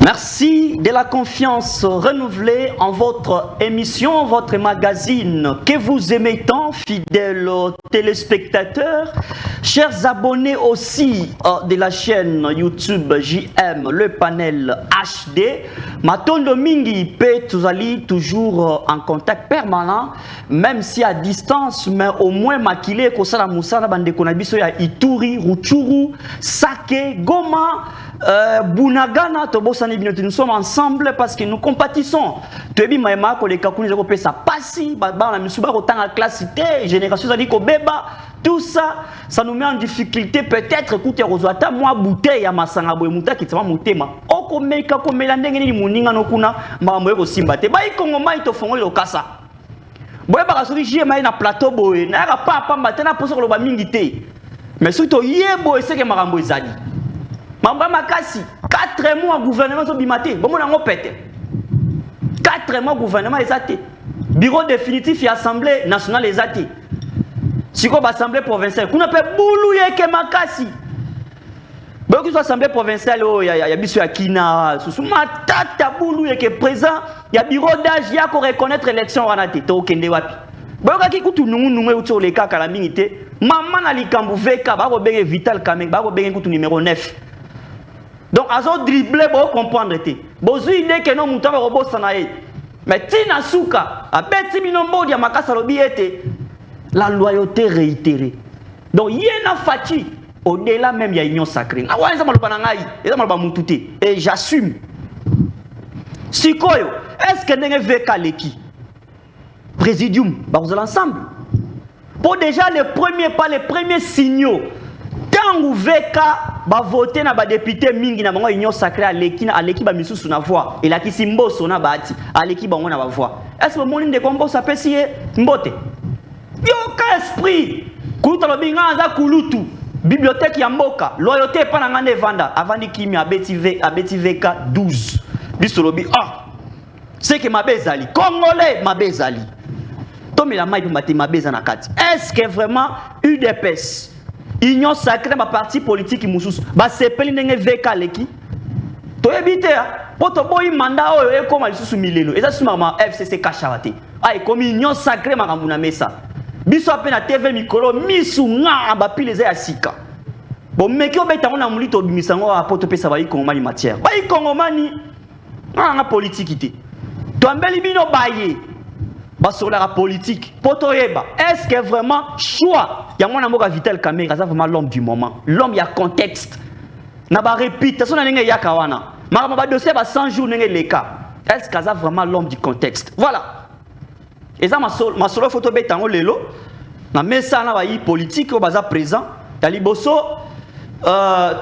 Merci de la confiance renouvelée en votre émission, votre magazine que vous aimez tant, fidèles téléspectateurs, chers abonnés aussi de la chaîne YouTube JM, le panel HD. Matondo Mingi peut toujours en contact permanent, même si à distance, mais au moins maquillé, Kosala Moussala, Bande Konabiso, ya Ituri, Ruchuru, Sake, Goma, Bunagana, nous sommes ensemble parce que nous compatissons. Tebi maema ko le kakuni zako pesa pasi, ba na misuba ko tanga classe T, génération zali ko beba, tout ça, ça nous met en difficulté peut-être écoutez rozwata moi bouteille ya masanga boye muta kitama mutema. Oko meka ko melande ngeni muninga no kuna mambo yeko simba te. Ba ikongo mai to fongo lo kasa. Boye ba kasori jie mai na plateau boye, na ka papa matena poso ko lo ba mingi te. Mais surtout yebo eseke makambo ezali. Mamba makasi 4 mois gouvernement so bimate bon na ngopete 4 mois gouvernement ezate bureau définitif et assemblée nationale ezate siko ba assemblée provinciale kuna pe bulu yeke makasi boyo ki assemblée provinciale o ya biso ya kina susu matata bulu yeke présent ya bureau d'âge ya ko reconnaître élection wana te to kende wapi boyo ki kutu nungu uto le kaka la mingite maman na likambu veka ba ko benge Vital Kamerhe ba ko benge kutu numéro 9. Donc, à ce dribbler, vous comprendre. Vous avez idée que nous avons un robot. Mais Tina Souka, à Betibinombo, la loyauté réitérée. Donc, il y a une fatigue. Au-delà même, il y a une union sacrée. Et j'assume. Sikoyo, est-ce que vous avez vu Kaleki? Présidium, vous allez ensemble. Pour déjà les premiers signaux. Quand vous va voter na ba député mingi na bango union sacrée à l'équipe ba misusu na voix et la kisimbo sona bati à l'équipe bango na ba voix est-ce que monde de combo ça peut sié mbote yo ka esprit kuta lo binga za kulutu bibliothèque ya mboka loyauté pa na ngane vanda avandi kimi abeti veka 12 bisolobi c'est que mabezali congolais mabezali tomela mai pumati mabeza na kati est-ce que vraiment UDPS Union sacrée ma parti politique mususu ba sepeli ndenge veka leki to ebite poto boyi mandat oyo e koma lisusu milelo eza suma ma FCC kashawate ay komi union sacrée makambu na mesa biso apena TV mikolo misu nga ba pileza ya sika bon meki obeta ngona mulito bimisango a poto pesa ba ikongomani matière ba ikongomani nga politique te to ambeli bino baye sur la politique. Est-ce que vraiment choix il y a mon amour à Vital Kamerhe, c'est vraiment l'homme du moment. L'homme il y a contexte. Na ba réputation na nenge yakawana. Ma ba dossier ba 100 jours nenge les cas. Est-ce que c'est vraiment l'homme du contexte? Voilà. Et ça ma solo photo betango lelo. Na mesa na ba yi politique au baza présent. Taliboso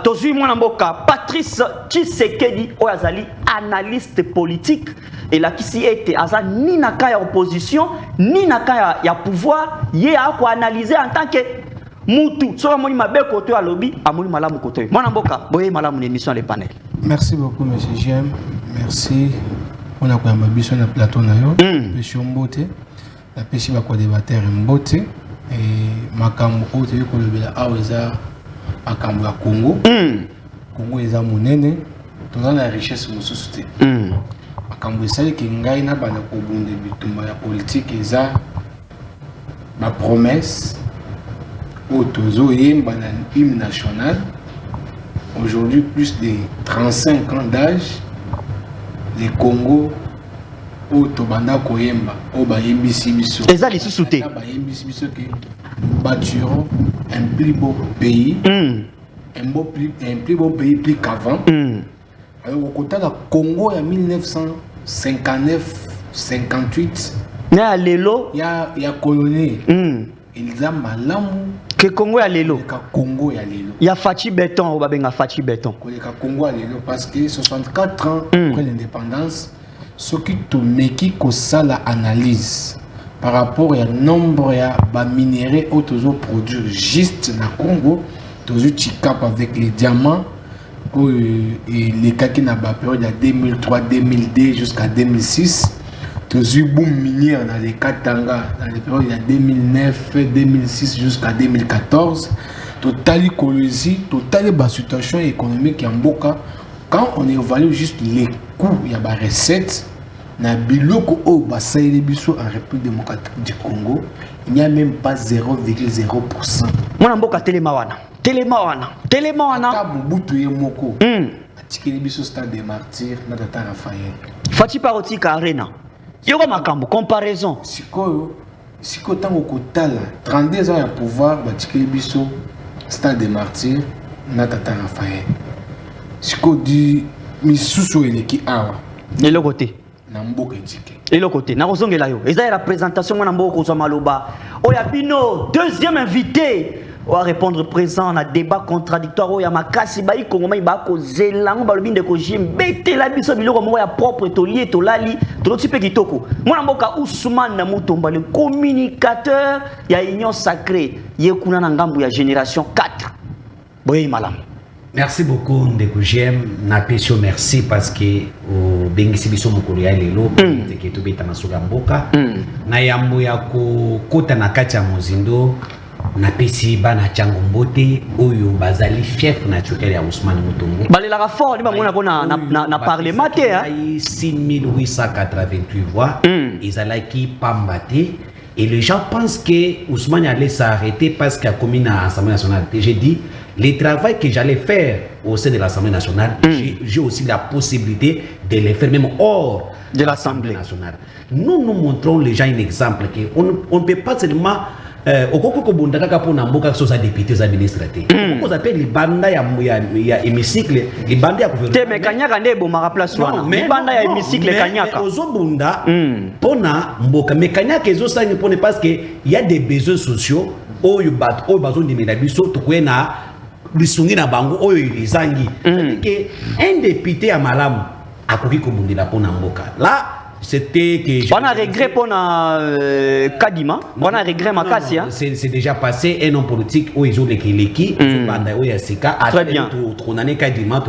tozui mwana mboka Patrice Tshisekedi oyazali analyste politique et là qui s'y était aza ni na ka ya opposition ni na ka ya pouvoir ye a ko analyser en tant que mutu so moni mabe koto ya lobby amoni malamu koto mwana mboka boye malamu ni émission les panels. Merci beaucoup monsieur JM, merci on a kwa mabiso na plateau na yo pesi mbote na pesi ba ko débattre mbote et makambo ote ko lobela aweza makambo ya Congo. Congo eza monene toza na richesse mosusu te. Makambo esali ke ngai na bana ko bunde bitumba ya politique eza ma promesse au tozo yemba na hymne national. Aujourd'hui plus de 35 ans d'âge le Congo au tobanda koyemba au ba yembisi biso. Eza lisusu te. Ba yembisi biso ke bâtirons un plus beau pays, un plus beau pays plus qu'avant. Alors, au côté de Congo, en 1959-58, il y a colonie. Ils ont malamu. Que Congo a lelo. Congo a lelo. Il y a Fachi Béton, ou babenga Fachi Béton. Le Congo a lelo parce que 64 ans après l'indépendance, ce qui te met qui ça la analyse. Par rapport au nombre de minéraux ou toujours produits juste dans le Congo, toujours Chikap avec les diamants, et les cas qui n'a pas période de 2003, 2002 jusqu'à 2006, toujours boom minier dans les Katanga, dans les périodes de 2009, 2006 jusqu'à 2014, total écologie, total situation économique en Boka, quand on évalue juste les coûts, il y a des recettes, na biloko o basaïli biso en République démocratique du Congo, il n'y a même pas 0,0%. Mwana mboka telema wana. Ata Mobutu ye moko. Atikeli biso stade des martyrs na tata Raphaël. Fati paroti ka arena. Yoko makambo comparaison. Sikoyo tango kotala 32 ans ya pouvoir batikeli biso stade des martyrs na tata Raphaël. Siko di misusu eleki awa. Nelo côté. Na mboka ndike. Elo côté. Na kozongela yo. Eza la présentation mwana mboka kozwa maloba. Oya bino deuxième invité. On va répondre présent à débat contradictoire. Oya makasi ba ikongoma ba ko zelango ba lobinde ko jimbete la biso biloko mo ya propre to lié to lali to type kitoko. Mwana mboka Ousmane Mutomba le communicateur ya Union Sacrée yekuna na ngambu ya génération 4. Boye malam. Merci beaucoup Ndeko Jem, na pesio merci parce que au bengisi biso mokolo ya lelo ke to beta masuka mboka na yambo ya ko kota na kati ya mozindo na pesi bana chango mbote oyo bazali fief naturel ya Ousmane Mutombo balela fort ni bangona ko na parlementaire hein 6888 voix ezalaki pambate. Et les gens pensent que Ousmane allait s'arrêter parce qu'il a commis dans l'Assemblée nationale. J'ai dit, le travail que j'allais faire au sein de l'Assemblée nationale, j'ai aussi la possibilité de le faire même hors de l'Assemblée nationale. Nous montrons les gens un exemple qu'on ne peut pas seulement au Koko Bondaka pour Namboka soit député ou administrateur. On appelle les bandes ya hémicycle, les bandes ya gouvernement. Te mekanyaka ndebo mara place wana. Les bandes ya hémicycle kanyaka. Mais aux bunda pona mboka mekanyaka ezo sangi pone parce que il y a des besoins sociaux oyo bat oyo bazo ndimela biso tokwena bisungi na bango oyo izangi. C'est que un député à malamu akoki ko bundela pona mboka. Là c'était que on a regret pour Kadima, on a regret Makassi. C'est déjà passé un homme politique où ils ont les Kileki, banda où Yasika, très bien. Ton année Kadima,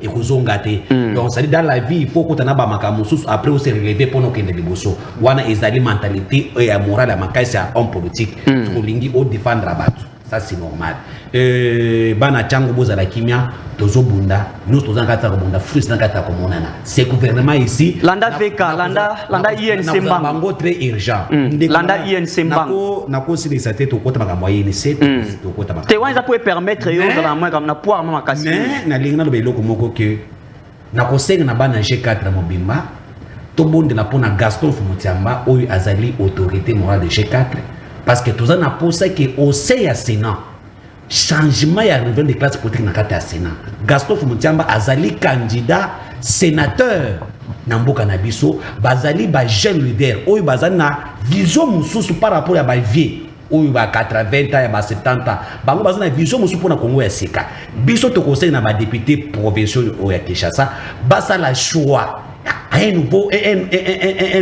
et Kozongate. Donc ça dit dans la vie il faut qu'on ait Bamakamusus après on s'est relevé pour nous qu'il y ait des bossos. Wana ezali mentalité et morale à Makassi à homme politique. Pour lingi au défendre à battre. Ça c'est normal. Bana chango boza la kimia tozo bunda nous tozo ngata ko bunda frustre ngata ko monana c'est gouvernement ici landa veka landa INC bango très urgent landa INC mbango nako si les saté to kota makambo INC to kota makambo te wanza pour permettre yo dans moi comme na pouvoir mama kasi mais na linga no beloko moko que nako senga na bana G4 mobimba to bonde na pona Gaston Fumutiamba oyo azali autorité morale de G4 parce que toza na posa que au Sénat changement ya revenu de classe politique na kata ya Sénat. Gaston Fumutiamba azali candidat sénateur na mboka na biso bazali ba jeune leader oyo bazali na vision mususu par rapport ya ba vie oyo ba 80 ans ya ba 70 ans bango bazali na vision mususu pona Congo ya sika biso to conseil na ba député provincial oyo ya Kinshasa basa la choix un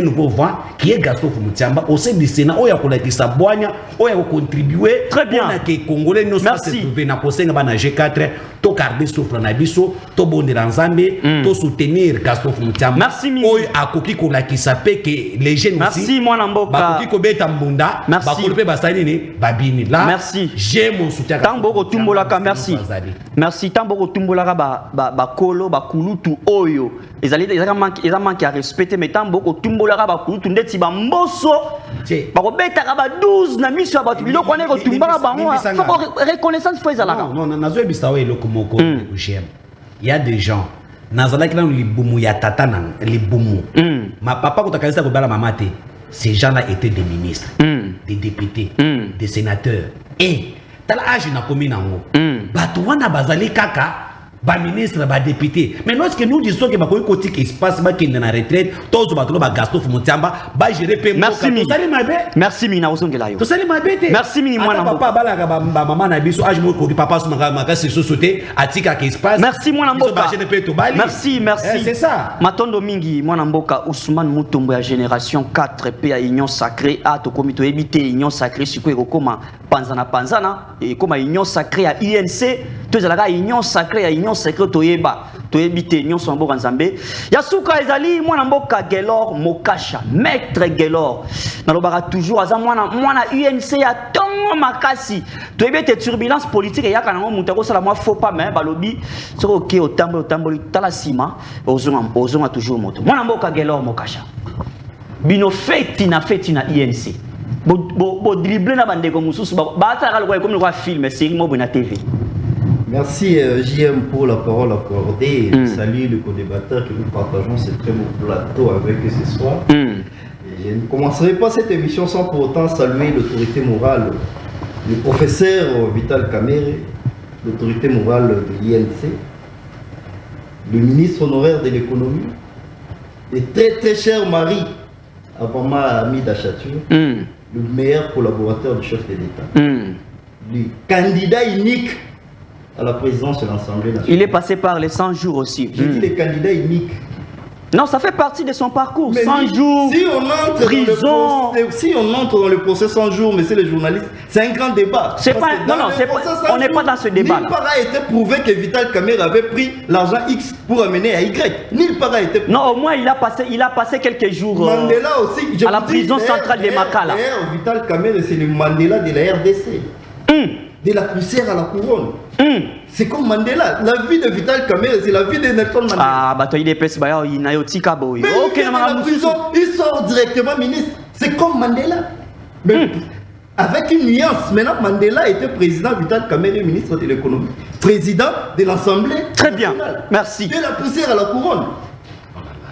nouveau vent qui est Gaston Fumutiamba au sein du Sénat où il y a collecté boigna où il y a contribué très bien que Congolais nous sommes trouvés na posenga bana G4 to garder souffle na biso to bonde nzambe to soutenir Gaston Fumutiamba merci mi oyo akoki ko la kisape que les jeunes merci aussi mwana mboka bakoki ko beta mbunda bakolope basali ni babini là merci j'ai mon soutien tambo ko tumbolaka merci merci tambo ko tumbolaka ba kolo ba kulutu oyo ezali manque à respecter mais tambo ko tumbolaka ba kulutu ndeti ba mboso ba ko beta ka ba 12 na miso ba tubilo ko ne ko tumbaka bango faut reconnaissance faut ezalaka non nazo bisawo eloko moko j'aime il y a des gens nazalaki na libumu ya tata na libumu ma papa ko takalisa ko bala mamate ces gens là étaient des ministres des députés des sénateurs et tala âge na komi nango bato wana bazali kaka ba ministre ba député mais lorsque nous disons que ba koyi kotik espace ba kende na retraite tozo ba ba Gaston Fumutiamba ba gérer pe merci mi na osongela yo to sali mabete merci mi mwana papa bala ka ba mama na biso âge mo ko papa so maka se société atika ke espace merci mwana mboka merci c'est ça matondo mingi mwana mboka Ousmane Mutombo ya génération 4 pe ya Union Sacrée a to komito ebité Union Sacrée siko ekoma panzana et comme Union Sacrée ya INC to ezalaka Union Sacrée ya Union Sacrée toyeba toyebite nyonso mboka nzambe ya suka ezali mwana mboka Gelor Mokasha maître Gelor nalobaka toujours aza mwana UNC ya tongo makasi toyebite turbulence politique yaka nango mutu akosala mwa faux pas mais balobi soko oke otamboli tala sima ozonga toujours moto mwana mboka Gelor Mokasha bino feti na INC bo dribbler na bandeko mususu ba ataka lokwa comme le film série mo na TV. Merci JM pour la parole accordée. Salut le co-débatteur que nous partageons ce très beau plateau avec ce soir. Et je ne commencerai pas cette émission sans pour autant saluer l'autorité morale du professeur Vital Kamerhe, l'autorité morale de l'INC, le ministre honoraire de l'économie, et très très cher mari, Abama Hamida Chatur, le meilleur collaborateur du chef de l'État, le candidat unique à la présidence de l'Assemblée nationale. Il est passé par les 100 jours aussi. J'ai dit les candidats uniques. Non, ça fait partie de son parcours. Mais 100 jours, si on entre prison. Si on entre dans le procès 100 jours, messieurs les journalistes, c'est un grand débat. C'est pas, non, on n'est pas dans ce débat. Nulle part a été prouvé que Vital Kamerhe avait pris l'argent X pour amener à Y. Nulle part a été prouvé. Non, au moins il a passé quelques jours Mandela aussi, à la prison centrale de Makala. D'ailleurs, Vital Kamerhe, c'est le Mandela de la RDC. De la poussière à la couronne. C'est comme Mandela. La vie de Vital Kamerhe, c'est la vie de Nelson Mandela. Ah, bah toi, il est pressé, il n'a pas boy. Ok, il est dans la prison, il sort directement ministre. C'est comme Mandela. Mais avec une nuance. Maintenant, Mandela était président, Vital Kamerhe, ministre de l'économie. Président de l'Assemblée. Très bien, merci. De la poussière à la couronne.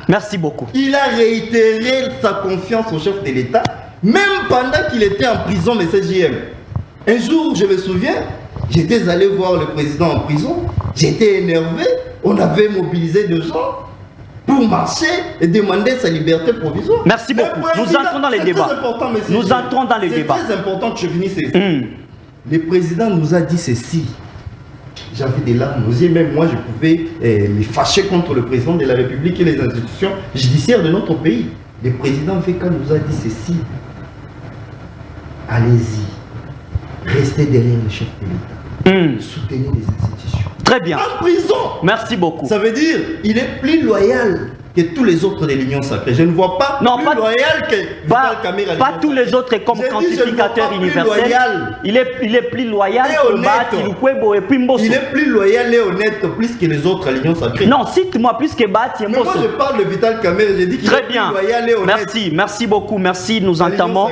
Merci beaucoup. Il a réitéré sa confiance au chef de l'État, même pendant qu'il était en prison, M. JM. Un jour, je me souviens, j'étais allé voir le président en prison, j'étais énervé, on avait mobilisé des gens pour marcher et demander sa liberté provisoire. Merci beaucoup. Nous entrons dans les débats. Nous entrons dans les débats. C'est très important que je finisse ici. Le président nous a dit ceci. J'avais des larmes aux yeux, même moi je pouvais me fâcher contre le président de la République et les institutions judiciaires de notre pays. Le président VK nous a dit ceci. Allez-y. Restez derrière le chef de l'État. Soutenez les institutions. Très bien. En prison. Merci beaucoup. Ça veut dire il est plus loyal que tous les autres de l'Union sacrée. Je ne vois pas plus loyal que Vital Kamerhe. Pas tous les autres comme quantificateur universel. Il est plus loyal que Bati Lukwebo et puis Mbosso. Il est plus loyal et honnête plus que les autres à l'Union sacrée. Non, cite-moi plus que Bati et Mbosso. Mais moi je parle de Vital Kamerhe, j'ai dit qu'il est plus loyal et honnête. Merci beaucoup, merci. Nous entamons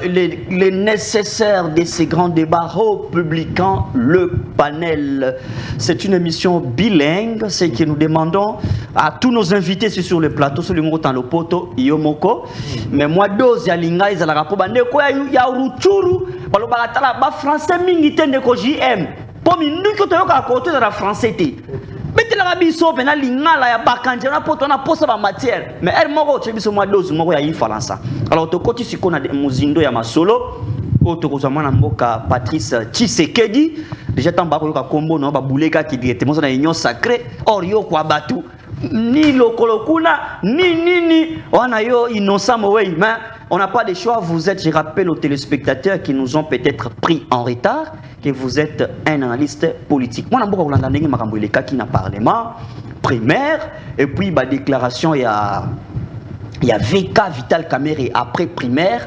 les nécessaires de ces grands débats républicains, le panel. C'est une émission bilingue, c'est que nous demandons à tous nos invités sur le plateau, sur le Motan Lopoto, Yomoko. Mais moi, dose ya linga izala rapo bande ko ya ruchuru, balo bagatala ba français mingi tende ko JM. Po mindu ko to yoka côté de la français té. Bete la biso pena linga la ya bakanje na poto na posa ba matière. Mais elle moko che biso moi dose moko ya yi falansa. Alors to koti sikona de muzindo ya masolo. Otokozama na mboka Patrice Tshisekedi. Déjà tant ba ko yoka kombo no ba bouleka ki directement na union sacrée. Or yo kwa batu. Ni lokolokuna, ni on a yo innocent oui, mais on n'a pas de choix. Vous êtes, je rappelle aux téléspectateurs qui nous ont peut-être pris en retard, que vous êtes un analyste politique. Moi, je suis un qui n'a parlement primaire, et puis la déclaration, il y a VK Vital Kamerhe après primaire,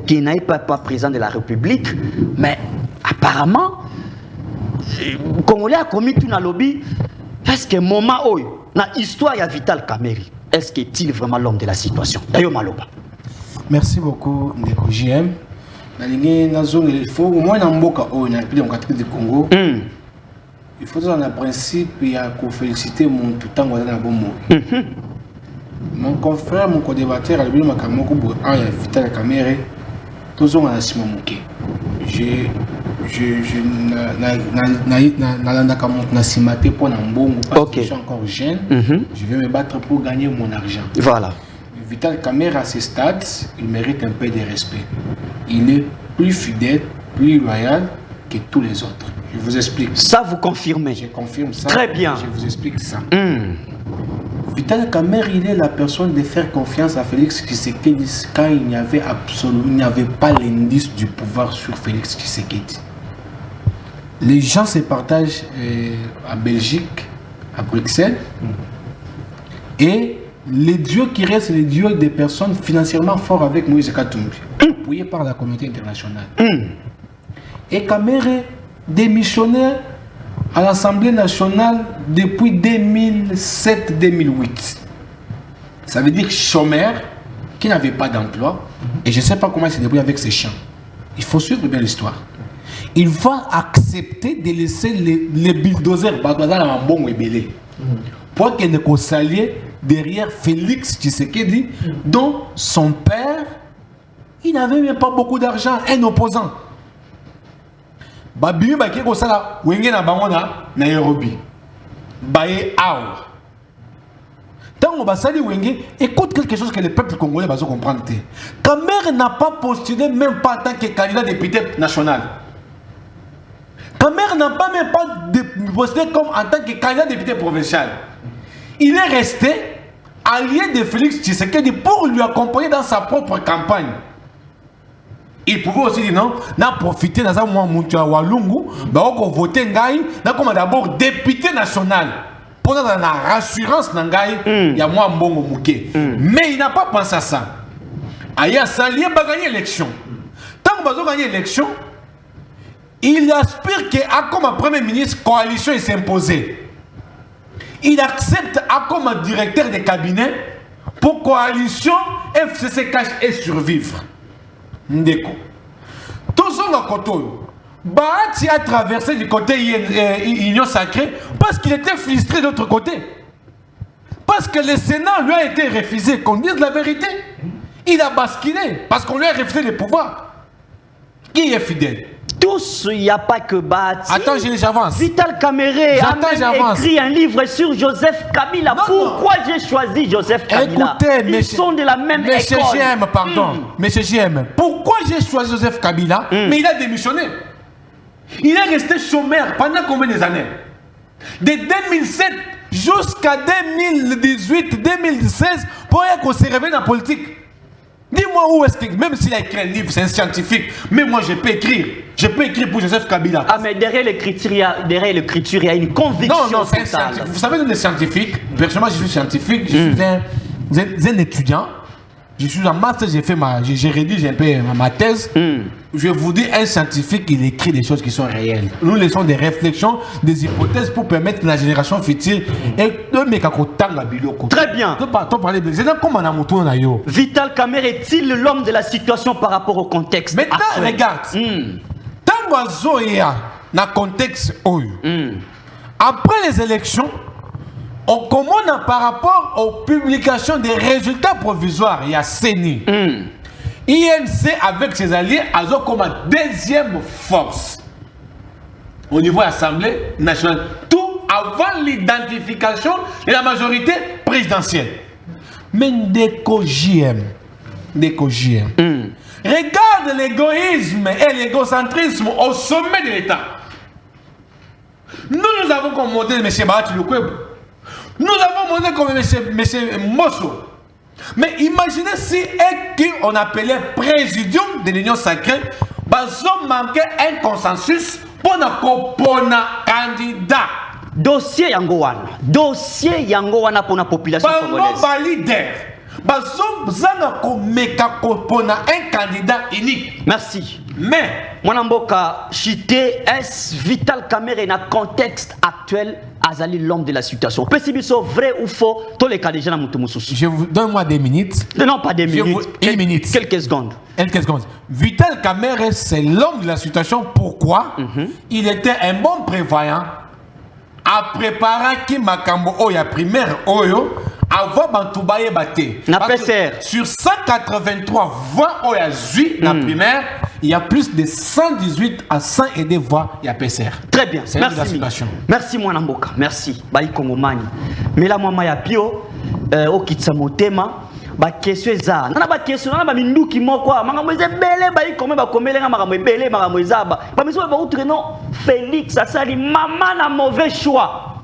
qui n'est pas président de la République, mais apparemment, le Congolais a commis tout dans le lobby. Est-ce que moment où dans l'histoire de Vital Kamerhe, est-ce qu'il est vraiment l'homme de la situation? D'ailleurs, Maloba. Merci beaucoup, Ndeko JM. Il faut au moins dans Mboka, dans le pays du Congo, il faut dans le principe féliciter mon tout temps dans bon mot. Mon confrère, mon co-débatteur, Vital Kamerhe, tous ont un assiment manqué. Je suis encore jeune, je vais me battre pour gagner mon argent. Voilà. Vital Kamerhe à ce stade, il mérite un peu de respect. Il est plus fidèle, plus loyal que tous les autres. Je vous explique. Ça, vous confirmez? Je confirme ça. Très bien. Je vous explique ça. Vital Kamerhe, il est la personne de faire confiance à Félix Tshisekedi quand il n'y avait absolument, il n'y avait pas l'indice du pouvoir sur Félix Tshisekedi. Les gens se partagent à Belgique, à Bruxelles. Et les duos qui restent, les duos des personnes financièrement fortes avec Moïse Katumbi, appuyés par la communauté internationale. Et Kamere, démissionnaire à l'Assemblée nationale depuis 2007-2008. Ça veut dire chômeur qui n'avait pas d'emploi. Et je ne sais pas comment il s'est débrouillé avec ses chiens. Il faut suivre bien l'histoire. Il va accepter de laisser les bulldozers pour qu'il ne s'allie derrière Félix Tshisekedi, dont son père, il n'avait même pas beaucoup d'argent, un opposant. Babimi Baké Kosala, Wenge na Bangona, Nairobi. Baye Aou. Tant on va saluer Wenge, écoute quelque chose que le peuple congolais va comprendre. Kamer n'a pas postulé même pas en tant que candidat député national. Kamer n'a pas même pas postulé comme en tant que candidat député provincial. Il est resté allié de Félix Tshisekedi pour lui accompagner dans sa propre campagne. Il pouvait aussi dire non, n'a profité dans un moment où Walungu, voter Ngaï, n'a comme d'abord député national. Pour dans la rassurance Nangaï, il y a moi Mbongo Mouké. Mais il n'a pas pensé à ça. Aya Salié va gagner l'élection. Tant qu'on va gagner l'élection, il aspire qu'à comme premier ministre, coalition s'imposer. Il accepte à comme directeur de cabinet pour coalition FCC cache et survivre. Ndeko. Tout ça dans Koto. Bahati a traversé du côté Union Sacrée parce qu'il était frustré de l'autre côté. Parce que le Sénat lui a été refusé, qu'on dise la vérité. Il a basculé parce qu'on lui a refusé le pouvoir. Qui est fidèle? Tous, il n'y a pas que Bahati. Attends, j'avance. Vital Kamere a même écrit un livre sur Joseph Kabila. Pourquoi j'ai choisi Joseph Kabila? Écoutez, ils sont de la même école. Monsieur GM, pardon. Monsieur GM, pourquoi j'ai choisi Joseph Kabila? Mais il a démissionné. Il est resté chômeur pendant combien d'années? De 2007 jusqu'à 2018-2016 pour qu'on se réveille dans la politique. Dis-moi où est-ce que, même s'il a écrit un livre, c'est un scientifique, mais moi je peux écrire. Je peux écrire pour Joseph Kabila. Ah, mais derrière l'écriture, il y a une conviction. Non, c'est un scientifique. Vous savez, nous les scientifiques, personnellement, je suis scientifique, je suis un étudiant. Je suis en master, j'ai rédigé un peu ma thèse. Je vous dis, un scientifique, il écrit des choses qui sont réelles. Nous laissons des réflexions, des hypothèses pour permettre la génération future. Très bien. Vital Kamere est-il l'homme de la situation par rapport au contexte? Maintenant, regarde. Tant qu'il y a un contexte, après les élections, on commence par rapport aux publications des résultats provisoires. Il y a CENI. INC avec ses alliés a comme deuxième force au niveau de l'Assemblée nationale. Tout avant l'identification de la majorité présidentielle. Mais Ndeko JM. Regarde l'égoïsme et l'égocentrisme au sommet de l'État. Nous avons comme modèle M. Bahati Lukwebo. Nous avons montré comme M. Mosso. Mais imaginez si on appelait présidium de l'Union Sacrée, on manquait un consensus pour un candidat. Dossier Yangowana pour la population congolaise. Un candidat unique. Merci. Mais Mwanamboka Chité, est Vital Kamere dans le contexte actuel Azali l'homme de la situation. Pessibiso vrai ou faux, tous les cas déjà dans je vous donne-moi des minutes. Non, pas des minutes. Une minute. Quelques secondes. Vital Kamere, c'est l'homme de la situation. Pourquoi? Il était un bon prévoyant à préparer qui Makambo Oya primaire Oyo avant Bantoubaye Baté. Sur 183 voix Oya Zui la primaire, il y a plus de 118 à 101 voix il y a PCR. Très bien. C'est la situation. Merci Mwanamboka. Merci. Baï Kongomani. Mais la maman ya pio au Kitsamotema. Ba question za nana ba question nana ba minduki moko manga mweze bele ba ikome ba komele nga manga mwebele manga mwezaba ba miso ba outre non Félix asali maman na mauvais choix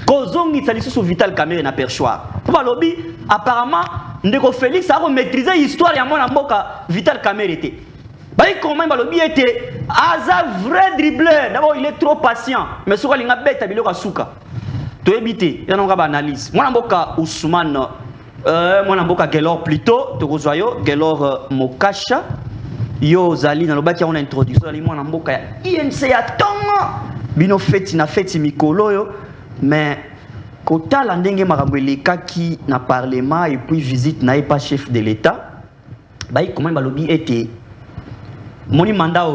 kozongi tsali sous Vital Kamere na perchoir pour ba lobby apparemment ndeko Félix a maîtriser l'histoire ya mona mboka Vital Kamere était Comment il était un vrai dribbleur. D'abord, il est trop patient. Mais ce qu'il a bête, il a souka. Tu éviter. Il y a une analyse. Moi, je Ousmane. Moi, je Gelor plutôt. Tu vois, Gelor Mokasha. Yo, Zali, dans le bas, on a introduit. Moi, je INC a tant. Bino feti na feti mikolo yo. Mais, quand tu as l'endenge marabeleka qui n'a parlement et puis visite n'a pas chef de l'État, comment il était. Mon mandat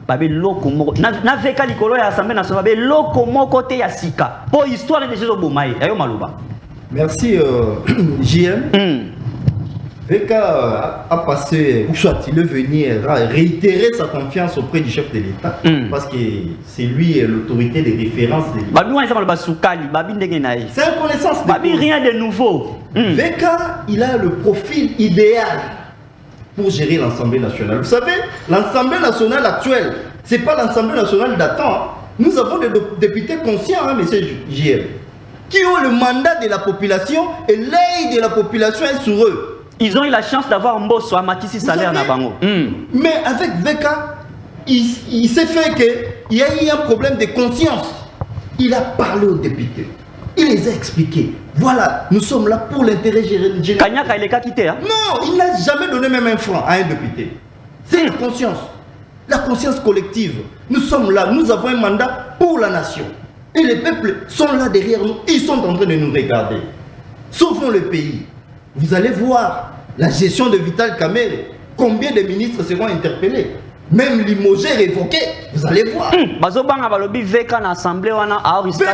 babe loko moko na veka likolo ya assemblée nationale babe loko moko te ya sika po histoire de jezo bomaye ayo maloba. Merci JM. Veka a passé ou soit il est venu réitérer sa confiance auprès du chef de l'État parce que c'est lui l'autorité de référence de l'État. Babi wana ba soukali babi ndenge na ye. C'est une connaissance de babi rien de nouveau. Veka il a le profil idéal pour gérer l'Assemblée nationale. Vous savez, l'Assemblée nationale actuelle, ce n'est pas l'Assemblée nationale d'antan. Nous avons des députés conscients, hein, M. JM, qui ont le mandat de la population et l'œil de la population est sur eux. Ils ont eu la chance d'avoir un boss à Matissi salaire na bango. Mais avec Veka, il s'est fait qu'il y a eu un problème de conscience. Il a parlé aux députés. Il les a expliqués. Voilà, nous sommes là pour l'intérêt général. Kanyaka, il est quitté. Hein? Non, il n'a jamais donné même un franc à un député. C'est la conscience collective. Nous sommes là, nous avons un mandat pour la nation. Et les peuples sont là derrière nous, ils sont en train de nous regarder. Sauvons le pays. Vous allez voir la gestion de Vital Kamerhe. Combien de ministres seront interpellés? Même limogé, révoqué, vous allez voir. Bazobanga balobi veka na assemblée wana a risqué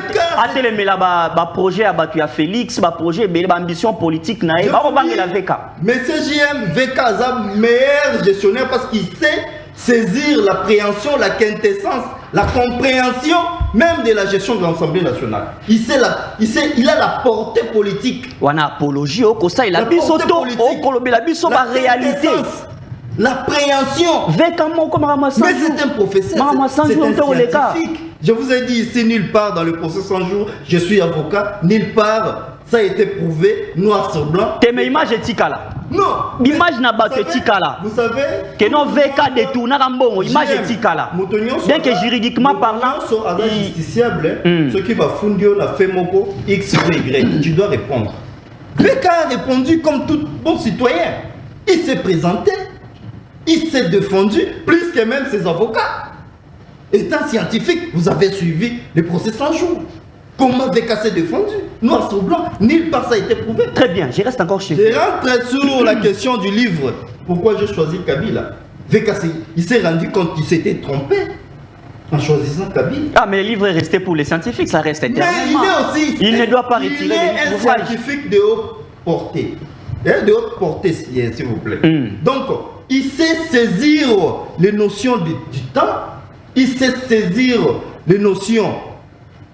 atelemela ba projet abatu ya Félix, ba projet ba ambition politique na e ba obanga la veka. Monsieur JM Veka a meilleur gestionnaire parce qu'il sait saisir l'appréhension, la quintessence, la compréhension même de la gestion de l'Assemblée nationale. Il a la portée politique. Wana apologie au kosa il a biso to au kolobe la biso ba réalité. L'appréhension. Mais c'est un professeur, c'est un scientifique. Je vous ai dit ici, nulle part dans le procès 100 jours, je suis avocat, nulle part, ça a été prouvé, noir sur blanc. Tes images éthiques là. Non. L'image n'a pas éthique là. Vous savez que non VK détourné bon, image éthique là. Bien que juridiquement parlant, il justiciable, ce qui va fonder on a fait moko X ou Y, tu dois répondre. VK a répondu comme tout bon citoyen. Il s'est présenté. Il s'est défendu plus que même ses avocats. Étant scientifique, vous avez suivi le procès 100 jours. Comment Veka s'est défendu? Noir sur blanc, nulle part ça a été prouvé. Très bien, je reste encore chez vous. Je rentre sur la question du livre. Pourquoi j'ai choisi Kabila? Veka, il s'est rendu compte qu'il s'était trompé en choisissant Kabila. Ah, mais le livre est resté pour les scientifiques, ça reste éternellement. Mais il est aussi... Il ne doit pas retirer il est un scientifique de haute portée. De haute portée, s'il vous plaît. Donc, il sait saisir les notions du temps, il sait saisir les notions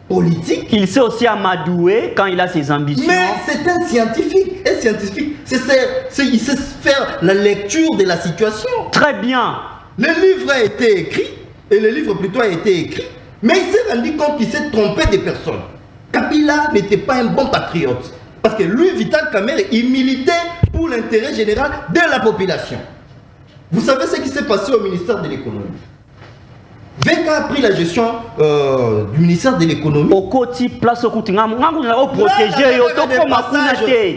politiques. Il sait aussi amadouer quand il a ses ambitions. Mais c'est un scientifique. Un scientifique, il sait faire la lecture de la situation. Très bien. Le livre a été écrit, et le livre plutôt a été écrit, mais il s'est rendu compte qu'il s'est trompé des personnes. Kabila n'était pas un bon patriote. Parce que lui, Vital Kamerhe, il militait pour l'intérêt général de la population. Vous savez ce qui s'est passé au ministère de l'économie? Veka a pris la gestion du ministère de l'économie. Au côté, place au côté, on protéger,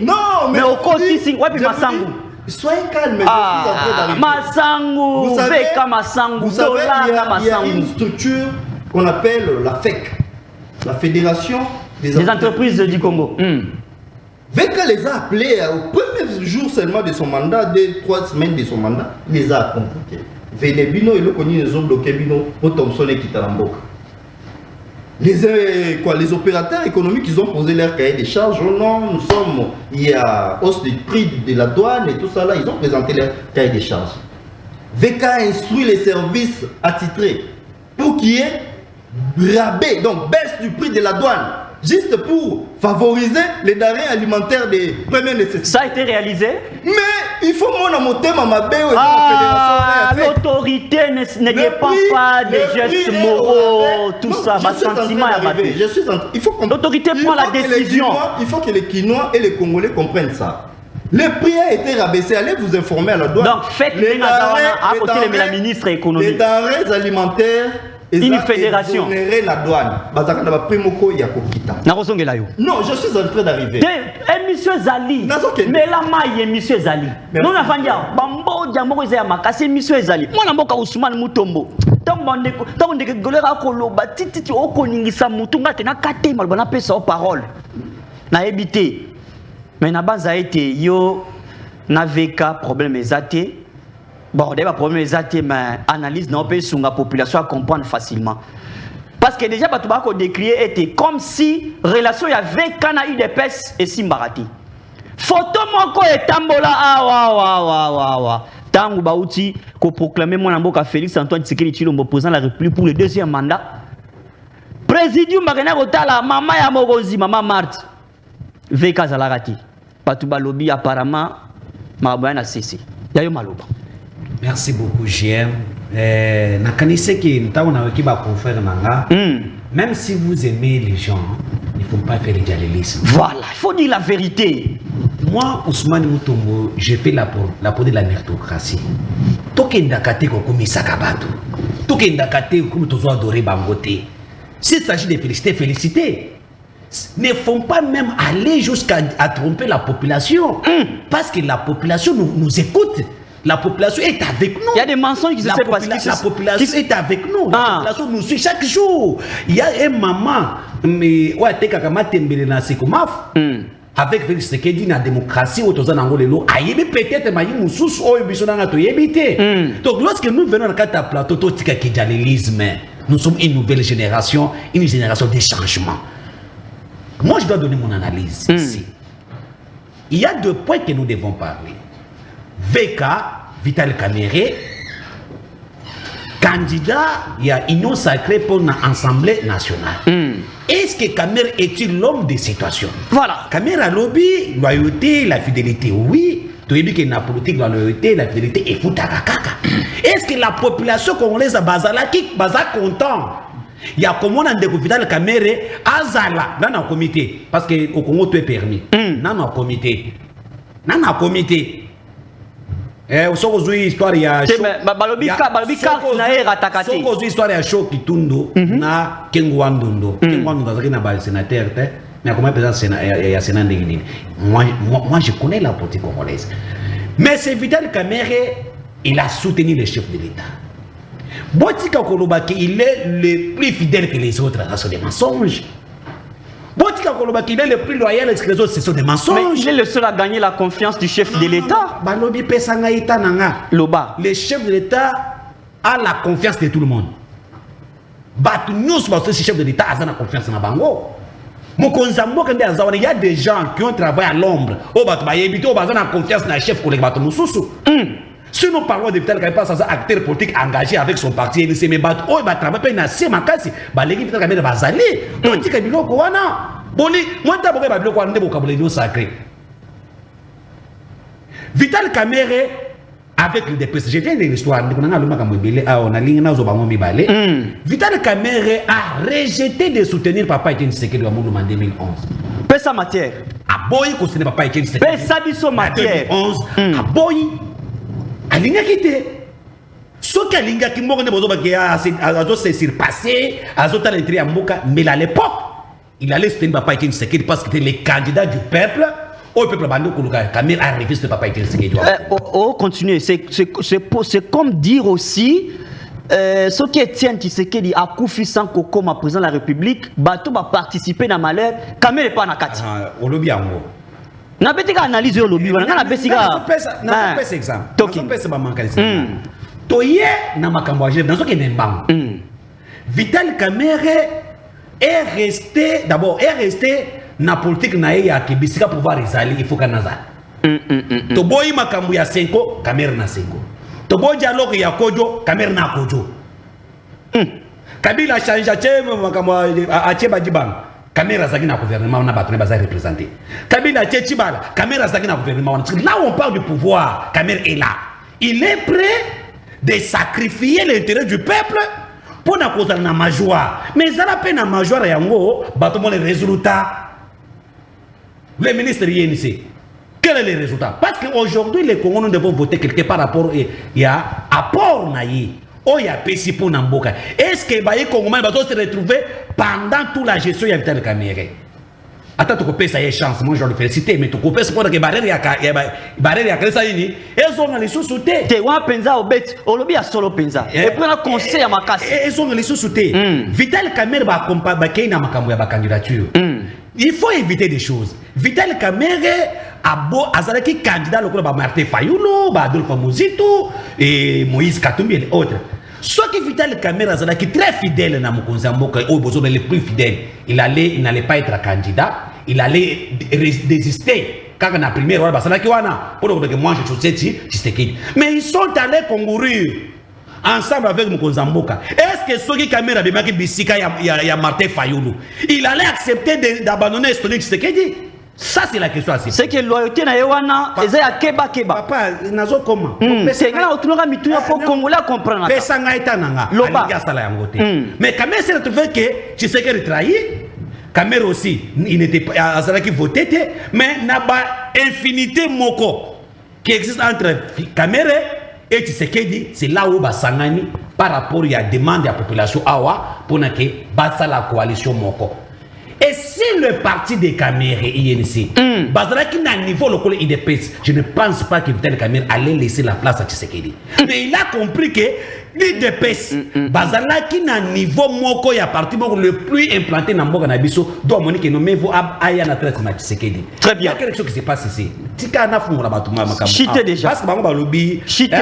non, mais au côté, c'est quoi, puis Massangu? Soyez calme, Massangu, Veka Massangu, vous savez, il y a une structure qu'on appelle la FEC, la Fédération des entreprises du Congo. Veka les a appelés au premier jour seulement de son mandat, 2-3 semaines de son mandat, il les a convoqués. Venez bino et le connu les hommes bloqués bino pour Thompson et Kitalamboka. Les opérateurs économiques, ils ont posé leur cahier des charges. Oh non, il y a hausse du prix de la douane et tout ça là, ils ont présenté leur cahier des charges. Veka a instruit les services attitrés pour qu'il y ait rabais, donc baisse du prix de la douane. Juste pour favoriser les denrées alimentaires des premières nécessités. Ça a été réalisé. Mais il faut mon thème à ma l'autorité ne dépend pas des gestes moraux, tout ça, ma sentiment à battre. Il faut l'autorité prend la décision. Il faut que les Quinois et les Congolais comprennent ça. Le prix a été rabaissé. Allez vous informer à la douane. Donc, faites les la ministre économique. Les denrées alimentaires. Une fédération. La douane. Non, je suis en train d'arriver. Monsieur Zali. Mais la maille, monsieur Zali. Non, on a fait Bambo, Diambo, Zayamaka, monsieur Zali. Moi, on a Ousmane Mutombo. Tant on est golera koloba, titi, okoningisa mutunga, tena kate, malbana pesa aux paroles. Na évité. Mais na base a été yo, na veka, problème exaté. Bon, il y a un problème exact, mais analyse n'a pas sur la population à comprendre facilement. Parce que déjà, tu vas décrire était comme si relation y avait quand a eu des pèses et Simbarati. Photo moko et tambola Tangu Baouti ko proclamer mon amboka Félix Antoine Tshisekedi Tshilombo président de la République pour le deuxième mandat. Présidium Magana Rotala, maman ya Mogozi, maman Marthe. Veka Zalarati. Patuba lobby apparemment Maraboyan a cessé. Yayo Maloba. Merci beaucoup, JM. Nakanise ki ntaona wekiba confrère nanga. Même si vous aimez les gens, il ne faut pas faire le dialélisme. Voilà, il faut dire la vérité. Moi, Ousmane Mutombo, j'ai fait la peau de la méritocratie. Tokenda kate kokumi sakabato. Tokenda kate kokumi tozo adoré bangote. S'il s'agit de féliciter, féliciter. Ne font pas même aller jusqu'à tromper la population. Parce que la population nous écoute. La population est avec nous. Il y a des mensonges qui se passent. La population est avec nous. La population nous suit chaque jour. Il y a un maman, mais avec Félix Tshisekedi na démocratie au Tozan Angolelo, ayebi peut-être mayi mususu o bisonanga to yebite. Donc lorsque nous venons dans le plateau totika kidjalelisme, nous sommes une nouvelle génération, une génération de changement. Moi je dois donner mon analyse ici. Il y a deux points que nous devons parler. VK, Vital Kamerhe, candidat, il y a union sacrée pour l'Assemblée nationale. Est-ce que Kamerhe est-il l'homme des situations? Voilà. Kamerhe a lobby, loyauté, la fidélité, oui. Tu as dit que la politique, la loyauté, la fidélité, et foutakakaka. Est-ce que la population congolaise a bazalaki, baza content? Il y a comment on a découvert Vital Kamerhe, azala, dans un comité, parce qu'au Congo tout est permis. Dans un comité. Dans un comité. Histoire ya histoire ya show Kitundo na Kengwa Ndondo. Kengwa Ndondo azaki na ba sénateur te mais comment président ya sénat ndengini. Moi je connais la politique congolaise. Mais c'est Vital Kamerhe, il a soutenu le chef de l'État. Botika Kolobaki, il est le plus fidèle que les autres, ça sont des mensonges. Botika Kolobaki, il est le plus loyal que les autres, ce sont des mensonges. Mais il est le seul à gagner la confiance du chef de l'État. Le chef de l'État a la confiance de tout le monde. Le chef de l'État a la confiance dans Bango. Il y a des gens qui ont travaillé à l'ombre. Ils ont la confiance dans le chef collègue. Si nous parlons de Vital Kamerhe, c'est un acteur politique engagé avec son parti, il s'est mis battu, il va travailler dans ces makasi, les Vital Kamerhe va s'aller. Donc, il y a Boli, moi, je vais l'union sacrée. Vital Kamerhe, avec le DPS, j'ai fait l'histoire, Vital Kamerhe a rejeté de soutenir Papa Etienne Tshisekedi en 2011. Pesa matière. A boy, qu'on ne Papa Etienne Tshisekedi. Pesa biso matière. 2011, a boy. Alinga kite. Ce qui alinga ki moko ne bozo ba a se surpasser, a zo talentri amboka, mais à l'époque, il allait soutenir Papa Etienne Tshisekedi parce qu'il était le candidat du peuple. Au peuple bando koluka Kamerhe a refusé de Papa Etienne Tshisekedi. Continuez, c'est comme dire aussi ce qui Etienne Tshisekedi a koufi sans koko ma président de la République, bato va participer dans malheur, Kamerhe pas na kati. Olobi yango. Na betika analyse yo lobi wana na besika na pesa exemple toki pesa ba mankalisi toye na makambo ya dans ce qui est mbang Vital Kamerhe est resté d'abord na politique na ya kibisika pouvoir ezali il faut kanaza to boyi makambo ya 5 Kamerhe na 5 to boyi dialogue ya kojo Kamerhe na kojo Kabila change makambo a cheba dibang Kamerhe Zagi na gouvernement, on a battu les représentés. Kabila Tchibala, Kamerhe Zagi na gouvernement. Là où on parle du pouvoir, Kamerhe est là. Il est prêt de sacrifier l'intérêt du peuple pour la cause de la majoie. Mais ça la peine à majoie, yango, bateau les résultats. Le ministre INC. Quel est le résultat? Parce qu'aujourd'hui, les Congolais, nous devons voter quelque part rapport, il y a apport naïe. Oh, il y a PC pour Namboka. Est-ce que les Congolais vont se retrouver pendant toute la gestion de Vital Kamerhe? Attends, tu coupes ça, il y a chance. Moi, je vais le féliciter, mais tu coupes ça pour que barrière y a ça, ils ont les sous-soutés. Tu vois, Penza, au bête, au lobby à solo Penza. Et puis, un conseil à ma casse. Ils ont les sous-soutés. Vital Kamerhe va accompagner dans ma candidature. Il faut éviter des choses. Vital Kamerhe a Azalaki candidat le club Martin Fayulu, Adolphe Muzito et Moïse Katumbi et autres. Ce qui Vital Kamerhe Azalaki très fidèle dans Mokonzamboka, au besoin le plus fidèle, il n'allait pas être candidat, il allait résister. Quand on a primé, pour que moi je suis mais ils sont allés concourir ensemble avec Mokonzamboka. Est-ce que Soki Kamerhe a marqué Bissika et Martin Fayulu, il allait accepter d'abandonner Stonic Tshisekedi? Ça c'est la question assez. C'est que loyauté na yewana eza ya keba. Papa, nazo comment? C'est que là autour de mituya pour Congolais comprendre. Pesa ngaita nanga. Aliga sala yangote. Mais Kamerhe s'est retrouvé que Tshisekedi trahi. Kamerhe aussi, il n'était pas Azalaki voté, mais n'a pas infinité moko qui existe entre Kamerhe et Tshisekedi. C'est là où basangani par rapport à la demande de la population awa pour que basa la coalition moko. Et si le parti de Kamerhe INC, Bazalaki n'a niveau local IDPS, je ne pense pas que Vital Kamerhe allait laisser la place à Tshisekedi. Mais il a compris que l'IDPS, Bazalaki n'a niveau moko ya parti le plus implanté dans Mboka Nabiso, doit monique nommé vous aya na traite na Tshisekedi. Très bien. Il y a quelque chose qui se passe ici. Tika na funga batuma makamba. Chité déjà. Parce que bango ba lobby. Chité.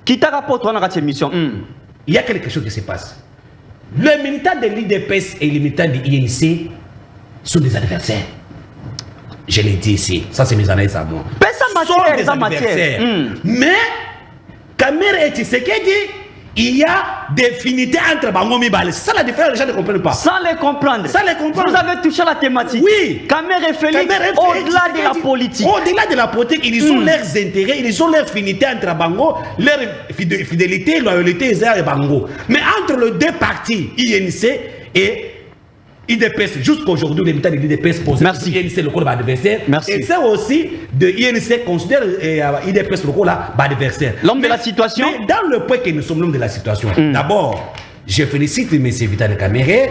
Qui t'a rapporté dans cette émission? Il y a quelque chose qui se passe. Les militants de l'IDPS et les militants de l'INC sont des adversaires. Je l'ai dit ici. Ça, c'est mes analyses à moi. Sont des adversaires. Mais, Kamerhe et Tshisekedi, il y a des affinités entre Bangomi Bale. C'est ça la différence, les gens ne comprennent pas. Sans les comprendre. Vous avez touché la thématique. Oui. Kamerhe et Félix, au-delà de la politique. Au-delà de la politique, ils ont leurs intérêts, ils ont leur affinité entre Bango, leur fidélité, loyauté et Bango. Mais entre les deux partis, INC et IDPS, jusqu'aujourd'hui, les militants de l'IDPS posent INC le corps d'adversaire. Et c'est aussi de INC considère IDPS le corps d'adversaire. L'homme de la situation. Mais dans le point que nous sommes l'homme de la situation, d'abord, je félicite M. Vital Kamerhe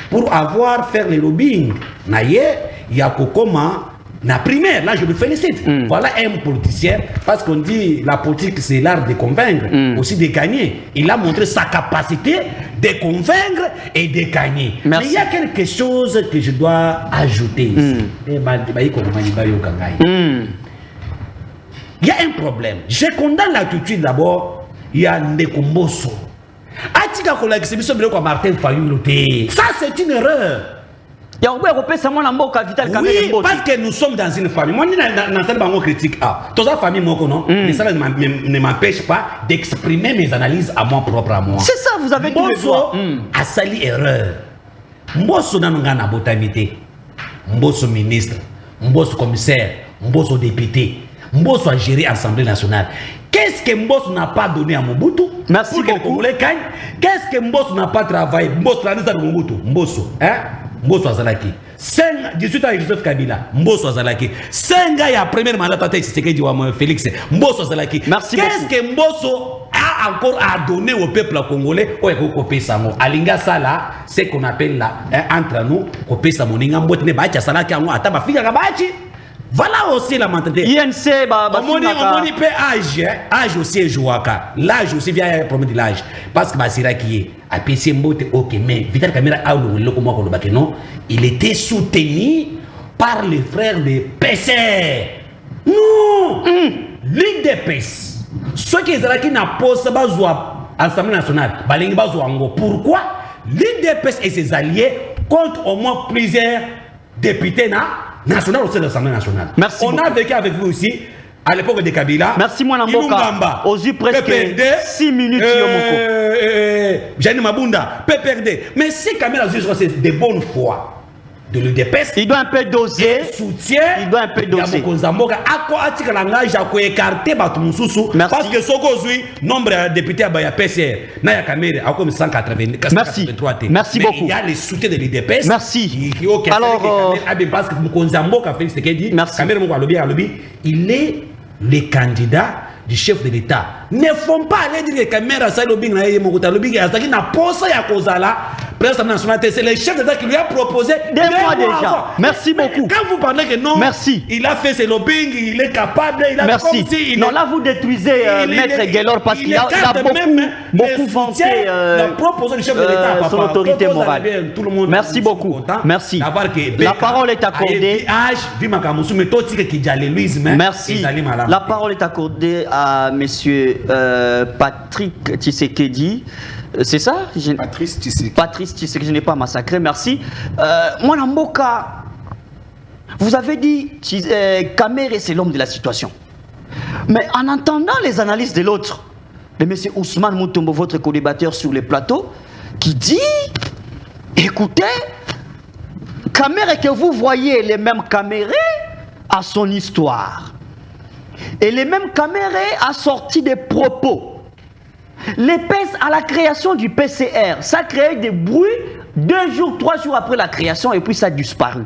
pour avoir fait le lobbying. Naye, Yakokoma, na primaire, là je le félicite. Voilà un politicien, parce qu'on dit la politique c'est l'art de convaincre, aussi de gagner. Il a montré sa capacité de convaincre et de gagner. Merci. Mais il y a quelque chose que je dois ajouter ici. Il y a un problème. Je condamne l'attitude d'abord. Il y a Ndeko Mbosso. Ça c'est une erreur. Oui, parce que nous sommes dans une famille. Moi, je suis critique. Toute la famille, mais ça ne m'empêche pas d'exprimer mes analyses à moi propre. C'est ça, vous avez dit. Mbosso a sali erreur. Mbosso n'a pas de botanité. Mbosso ministre, Mbosso commissaire, Mbosso député, Mbosso a géré l'Assemblée nationale. Qu'est-ce que Mbosso n'a pas donné à Mobutu? Merci pour que les Congolais gagnent. Qu'est-ce que Mbosso n'a pas travaillé? Mbosso a dit à Mobutu. Mbosso, hein? Mbosso Azalaki. 18 ans, Joseph Kabila. Mbosso Azalaki. 5 ans, il y a premier mandat à Tshisekedi ou Félix. Mbosso Azalaki. Qu'est-ce que Mbosso a encore à donner au peuple congolais? Alinga Sala, c'est qu'on appelle là, entre nous, Kopé Samoninga, Mbotne Bacha Salaki, Ataba Figa Gabachi. Voilà aussi la mentalité. INC, on y peut âge aussi est jouaka. L'âge aussi vient un problème de l'âge. Parce que Basira qui est à PC Mbote, ok, mais Vital Kamerhe a le non, il était soutenu par les frères de PC. Non! L'IDPS. Ceux qui n'ont pas l'Assemblée nationale, pourquoi l'IDPS et ses alliés comptent au moins plusieurs députés national au sein de l'Assemblée nationale. Merci. On a vécu avec vous aussi à l'époque de Kabila. Merci moi Namboka. Aux yeux presque 6 minutes. Jani Mabunda, PPRD. Mais si Kamel a c'est de bonne foi de l'UDPS, il doit un peu doser. Soutien. Il doit un peu doser. Parce que Sokozui, nombre de députés à PCR, Naya Kamerhe a comme 183. Merci beaucoup. Il y a les soutiens de l'UDPS. Merci. Alors, parce que Mokonzamboka Félix Tshisekedi, Kamerhe Moko a lobby. il est le candidat du chef de l'État. Ne font pas aller dire que Kamera ça lobbying na yé mokota lobbying ya ça qui n'a pas ça ya kozala président national c'est le chef d'État qui lui a proposé des mois déjà. Merci beaucoup. Quand vous parlez que non, merci. Il a fait ses lobbying, il est capable, il a merci. Comme si il non là vous détruisez Maître Guélor parce qu'il a beaucoup vanté la proposition du chef de l'État son autorité morale. Tout le monde merci beaucoup. Merci. La parole est accordée. Merci. La parole est accordée à monsieur Patrick Tshisekedi. C'est ça? Patrice Tshisekedi. Patrice Tshisekedi, je n'ai pas massacré, merci. Moi, Namboka, vous avez dit Kamere, c'est l'homme de la situation. Mais en entendant les analyses de l'autre, de M. Ousmane Moutombo, votre co-débatteur sur les plateaux, qui dit, écoutez, Kamere que vous voyez, les mêmes Kamere a son histoire. Et les mêmes Kamere a sorti des propos. L'épaisse à la création du PCR, ça créait des bruits 2 jours, 3 jours après la création et puis ça a disparu.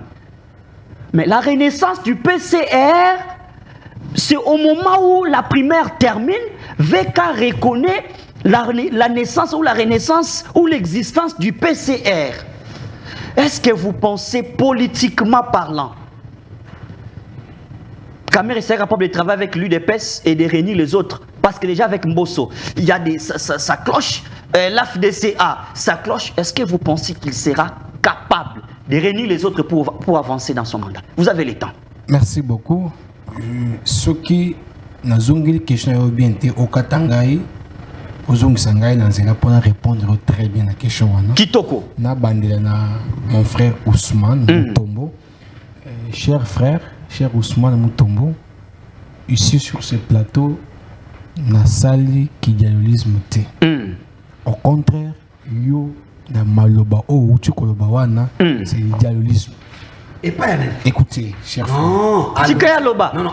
Mais la renaissance du PCR, c'est au moment où la primaire termine, VK reconnaît la naissance ou la renaissance ou l'existence du PCR. Est-ce que vous pensez politiquement parlant, Kamere serait capable de travailler avec l'UDPS et de réunir les autres? Parce que déjà avec Mbosso, il y a ça cloche, l'AFDCA, ça cloche. Est-ce que vous pensez qu'il sera capable de réunir les autres pour avancer dans son mandat? Vous avez le temps. Merci beaucoup. Ce qui n'a pas question bien été au Katangaï, aux Sangaï, pour répondre très bien à la question. Kitoko. Mon frère Ousmane Moutombo. Cher frère, cher Ousmane Moutombo, ici sur ce plateau, na sali kidialolisme te. Au contraire, yo na maloba o uti koloba wana, c'est l'idéalisme. Et pas écoutez, cher frère. Non, Tika loba. Non.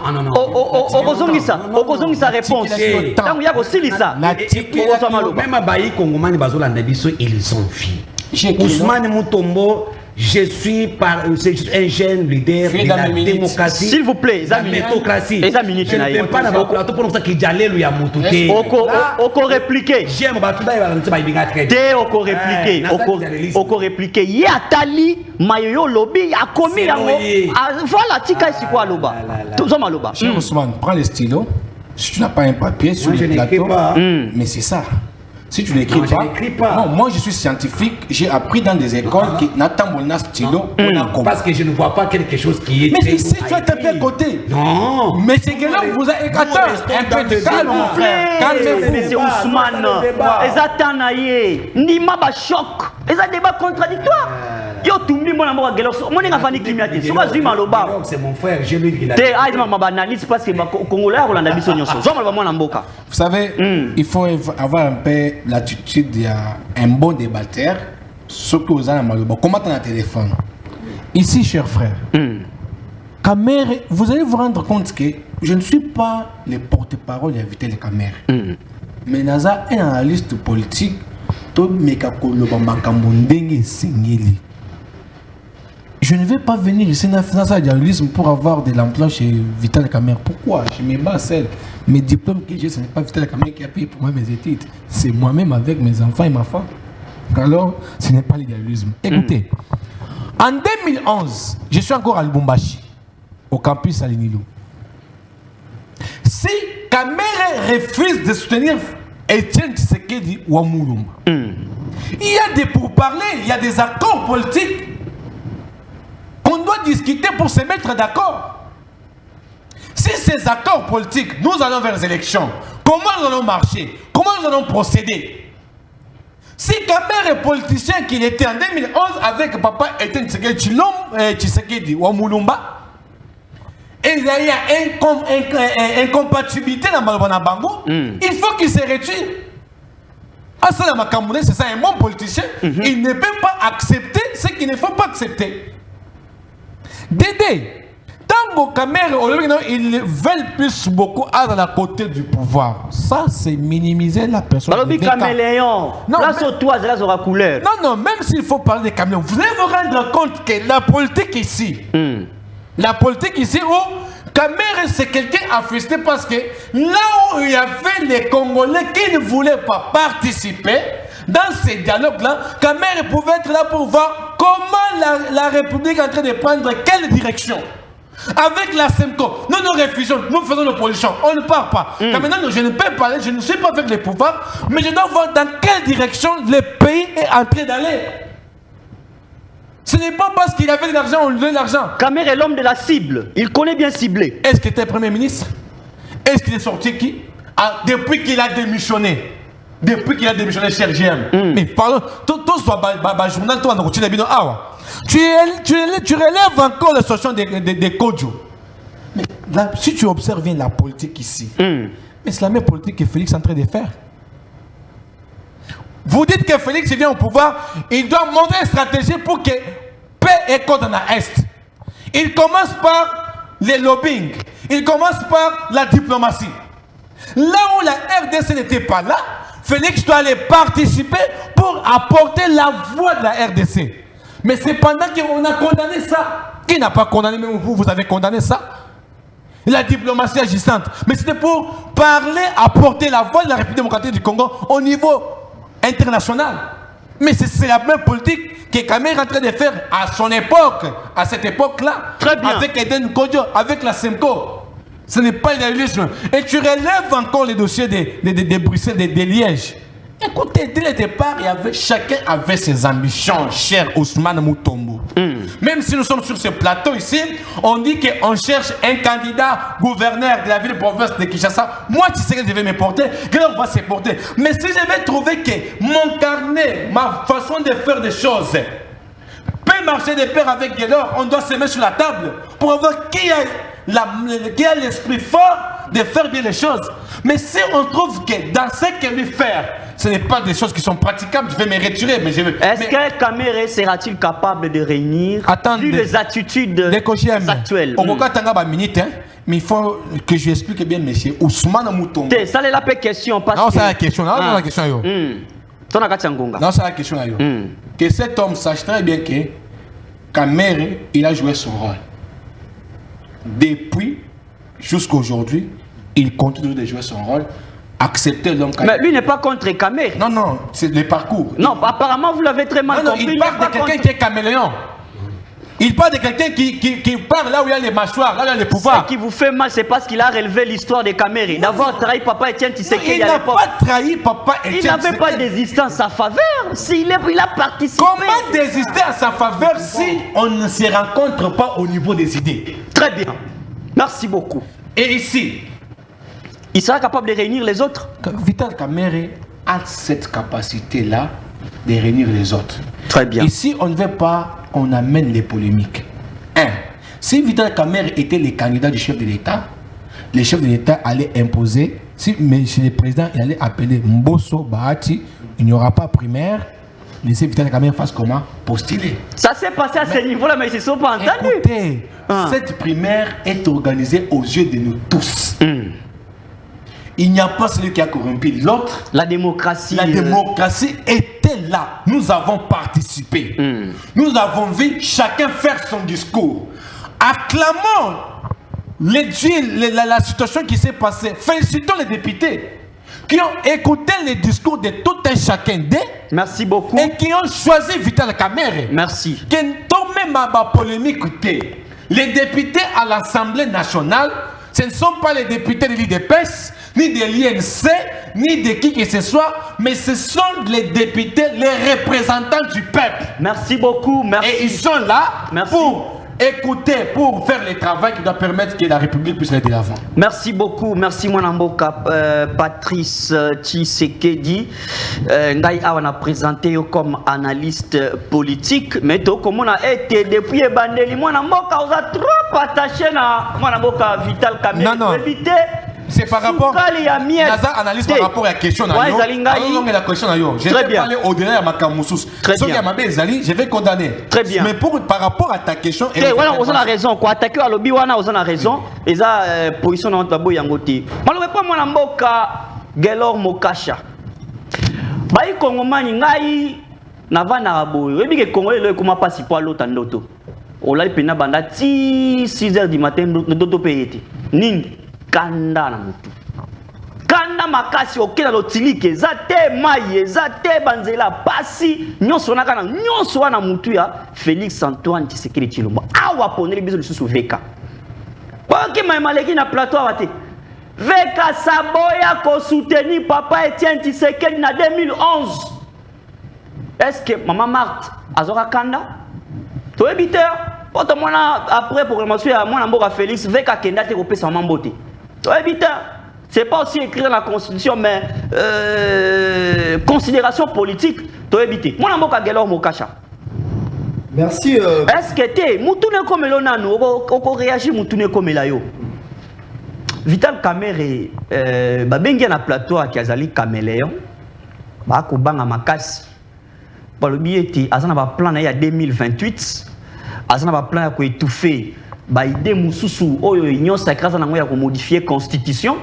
Okozongi sa réponse. Tangu yako silisa. Même abayi kongomani bazolanda biso ils sont filles. Ousmane Moutombo, je suis un jeune leader de la démocratie. S'il vous plaît, la méritocratie. Je ne peux pas d'avoir pour ça qu'il allait lui à Moutouté. Oko répliquer. J'aime Batouda et Valentin Baïbiga très bien. Oko répliquer. Oko répliquer. Yatali Mayoyo Lobby a commis la voilà, tika ici quoi loba. Tout loba. Cher Ousmane, prends le stylo. Si tu n'as pas un papier sur le plateau, mais c'est ça. Si tu n'écris pas, non, moi je suis scientifique, j'ai appris dans des écoles qui n'attendent pas stylo. Parce que je ne vois pas quelque chose qui est. Mais si tu es tapé à côté. Non. Mais c'est que là vous avez un peu de calme, mon frère. Calmez-vous. Monsieur Ousmane, Ezatanaye, Nima ba choc. Eza débat contradictoire. Yo tumbi mona mo gelo. Mon nga fani kimia te. Soba zima loba. C'est mon frère, j'ai lu qu'il a. Te aïma ma banaliste parce que Congolais rolanda biso nyonso. Zoma ba mona mboka. Vous savez, il faut avoir un peu l'attitude il y a un bon débatteur, ce que vous avez mal. Comment tu as un téléphone? Ici, cher frère, Kamere, vous allez vous rendre compte que je ne suis pas le porte-parole d'inviter les Kamere. Mais Naza est un analyste politique, je ne vais pas venir ici dans un dialogisme pour avoir de l'emploi chez Vital Kamere. Pourquoi? Je me bats seul. Mes diplômes que j'ai, ce n'est pas Vital Kamere qui a payé pour moi mes études. C'est moi-même avec mes enfants et ma femme. Alors, ce n'est pas l'idéalisme. Écoutez, en 2011, je suis encore à Lubumbashi, au campus Alinilou. Si Kamere refuse de soutenir Etienne Tshisekedi ou Amulumba, il y a des pourparlers, il y a des accords politiques qu'on doit discuter pour se mettre d'accord. Si ces accords politiques, nous allons vers les élections, comment nous allons marcher? Comment nous allons procéder? Si Kamere est politicien qu'il était en 2011 avec papa Etienne Tshisekedi ou Amulumba, et il y a une incompatibilité dans Bango, il faut qu'il se retire. Assala Makamboune, c'est ça, un bon politicien, il ne peut pas accepter ce qu'il ne faut pas accepter. Dédé, Tango Kamere, ils veulent plus beaucoup à la côté du pouvoir. Ça, c'est minimiser la personne. Balobi caméléon. Là, sur toi, là, sur la couleur. Non, même s'il faut parler de caméléon, vous allez vous rendre compte que la politique ici, où Kamere, c'est quelqu'un à frustré parce que là où il y avait les Congolais qui ne voulaient pas participer dans ces dialogues-là, Kamere pouvait être là pour voir comment la République est en train de prendre quelle direction. Avec la SEMCO, nous refusons, nous faisons l'opposition, on ne part pas. Quand maintenant, je ne peux parler, je ne suis pas avec les pouvoirs, mais je dois voir dans quelle direction le pays est en train d'aller. Ce n'est pas parce qu'il avait de l'argent, on lui donne l'argent. Kamere est l'homme de la cible. Il connaît bien cibler. Est-ce qu'il était Premier ministre? Est-ce qu'il est sorti qui? Depuis qu'il a démissionné. Depuis qu'il a démissionné, cher GM. Mais pardon, tout soit journal, toi, on tu relèves encore la situation des Kodjo. Mais là, si tu observes bien la politique ici, mais c'est la même politique que Félix est en train de faire. Vous dites que Félix vient au pouvoir, il doit montrer une stratégie pour que paix et code dans l'Est. Il commence par les lobbying, il commence par la diplomatie. Là où la RDC n'était pas là, Félix doit aller participer pour apporter la voix de la RDC. Mais c'est pendant qu'on a condamné ça. Qui n'a pas condamné, même vous avez condamné ça? La diplomatie agissante. Mais c'était pour parler, apporter la voix de la République démocratique du Congo au niveau international. Mais c'est la même politique que Kamere est en train de faire à son époque, à cette époque-là. Très bien. Avec Eden Kodjo, avec la SEMCO. Ce n'est pas l'idéalisme. Et tu relèves encore les dossiers de Bruxelles, de Liège. Écoutez, dès le départ, chacun avait ses ambitions, cher Ousmane Moutombo. Même si nous sommes sur ce plateau ici, on dit qu'on cherche un candidat gouverneur de la ville-province de Kinshasa. Moi, tu sais que je vais me porter, on va se porter. Mais si je vais trouver que mon carnet, ma façon de faire des choses, peut marcher de pair avec Guélor, on doit se mettre sur la table pour voir qui a l'esprit fort de faire bien les choses. Mais si on trouve que dans ce qu'elle veut faire, ce n'est pas des choses qui sont praticables, je vais me retirer. Est-ce que Kamere sera-t-il capable de réunir vu les attitudes actuelles? On va minute, mais il faut que je explique bien, monsieur Ousmane Moutombo. Ça c'est la question. Non, c'est la question. Non, c'est la question. Non, c'est la question. Que cet homme sache très bien que Kamere, il a joué son rôle. Depuis jusqu'à aujourd'hui, il continue de jouer son rôle. Accepter l'homme. Mais lui n'est pas contre Kamere. Non, c'est le parcours. Non, apparemment vous l'avez très mal compris. Il parle de quelqu'un qui est caméléon. Il parle de quelqu'un qui parle là où il y a les mâchoires, là où il y a les pouvoirs. Ce qui vous fait mal, c'est parce qu'il a relevé l'histoire de Kamere. D'avoir trahi Papa Etienne Tshisekedi. Il n'a pas trahi Papa Etienne Tshisekedi. Il n'avait pas désisté en sa faveur. Il a participé. Comment désister en sa faveur si on ne se rencontre pas au niveau des idées? Très bien. Merci beaucoup. Et ici, il sera capable de réunir les autres? Vital Kamere a cette capacité-là de réunir les autres. Très bien. Ici, on ne veut pas qu'on amène les polémiques. Si Vital Kamere était le candidat du chef de l'État, le chef de l'État allait imposer, mais chez le président, il allait appeler Mbosso Bahati, il n'y aura pas primaire, laissez Vital Kamere fasse comment? Postuler. Ça s'est passé à ce niveau-là, mais ils ne se sont pas entendus. Écoutez, cette primaire est organisée aux yeux de nous tous. Il n'y a pas celui qui a corrompu l'autre. La démocratie. La démocratie était là. Nous avons participé. Nous avons vu chacun faire son discours. Acclamons la situation qui s'est passée. Félicitons les députés qui ont écouté les discours de tout un chacun d'eux. Merci beaucoup. Et qui ont choisi Vital Kamere. Merci. Qui ont même ma polémique. Les députés à l'Assemblée nationale, ce ne sont pas les députés de l'IDPS, ni de l'INC, ni de qui que ce soit, mais ce sont les députés, les représentants du peuple. Merci beaucoup, merci. Et ils sont là pour écouter, pour faire le travail qui doit permettre que la République puisse aller de l'avant. Merci beaucoup, merci Mwanamboka Patrice Tshisekedi. Ngai on a présenté comme analyste politique, mais comme on a été depuis Bandeli Mwanamboka, on a trop attaché à Mwanamboka Vital Kamere. Non. C'est par rapport à analyse par rapport à la question. La question je vais parler au-delà de ma camoussous. Je vais condamner. Très bien. Mais par rapport à ta question, on a raison. Quoi attaquer à l'obbi, on a raison. Et ça, position dans tabou yangoti. Malheureusement, pas mon amboka Gelor Mokasha. Baï Kongomani ngai nava na rabo. Webi ke Congolais le kuma pasi po l'autre ndoto. Olai pena banda ti 6h du matin ndoto payete. Ning kanda na mutu. Kanda makasi okela lotilike zate maye zate banzela pasi nyonso na kana nyonso wana mutu ya Félix Antoine Tshisekedi Tshilombo. Awa poneli biso lisusu veka. Boki maleki na plateau awate. Veka saboya ko soutenir papa Etienne Tshisekedi na 2011. Est-ce que maman Marthe azoka kanda? To ebite poto mona après programmation ya mwana mboka Félix veka kenda te kopesa maman mbote. To ebite c'est pas aussi écrit dans la constitution mais considération politique to ebite. Mwana mboka Gelor Mokacha. Merci. Est-ce que tu mutune comme l'onano oko réagir mutune comme la yo. Vital Kamerhe babengi na plateau à Kiazali Caméléon. Ba ko banga makasi. Ba lobi eti azana ba plan na ya 2028. Azana ba plan ya ko étouffer ba idée mususu oyo union sacrée na ngoya ko modifier constitution.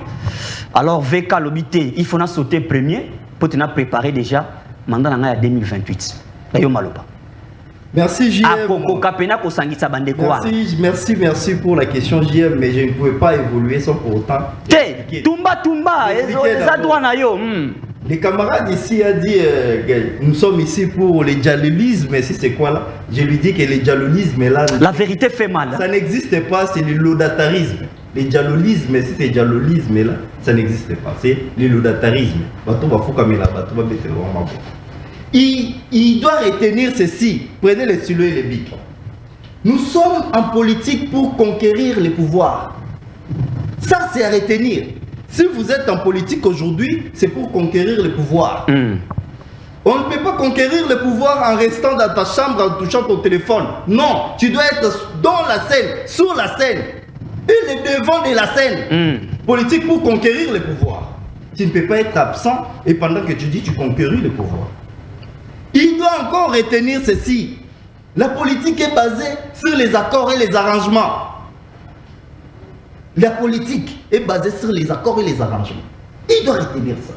Alors VK lobité, il faut na sauter premier pour te na préparer déjà mandat na ya 2028. Ayo maloba. Merci JM. Merci pour la question JM, mais je ne pouvais pas évoluer sans pour autant. Les camarades ici ont dit nous sommes ici pour le dialolisme, mais si c'est quoi là? Je lui dis que le dialolisme là. La vérité fait mal. Ça n'existe pas, c'est le laudatarisme. Le dialolisme, si c'est dialolisme là, ça n'existe pas, c'est le laudatarisme. Il doit retenir ceci. Prenez les stylos et les bics. Nous sommes en politique pour conquérir les pouvoirs. Ça, c'est à retenir. Si vous êtes en politique aujourd'hui, c'est pour conquérir les pouvoirs. On ne peut pas conquérir le pouvoir en restant dans ta chambre en touchant ton téléphone. Non, tu dois être dans la scène, sur la scène, et le devant de la scène. Politique pour conquérir le pouvoir. Tu ne peux pas être absent et pendant que tu dis tu conquéris le pouvoir. Il doit encore retenir ceci. La politique est basée sur les accords et les arrangements. La politique est basée sur les accords et les arrangements. Il doit retenir ça.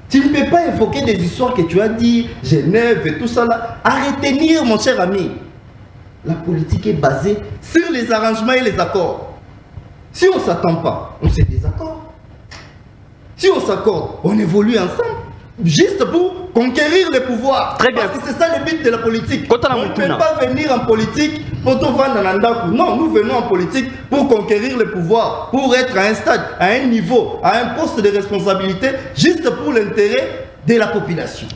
Tu ne peux pas évoquer des histoires que tu as dit, Genève et tout ça là. À retenir, mon cher ami. La politique est basée sur les arrangements et les accords. Si on ne s'attend pas, on se désaccord. Si on s'accorde, on évolue ensemble. Juste pour conquérir le pouvoir. Très bien. Parce que c'est ça le but de la politique. On ne peut pas venir en politique pour tout vendre dans l'andaku. Non, nous venons en politique pour conquérir le pouvoir, pour être à un stade, à un niveau, à un poste de responsabilité, juste pour l'intérêt de la population.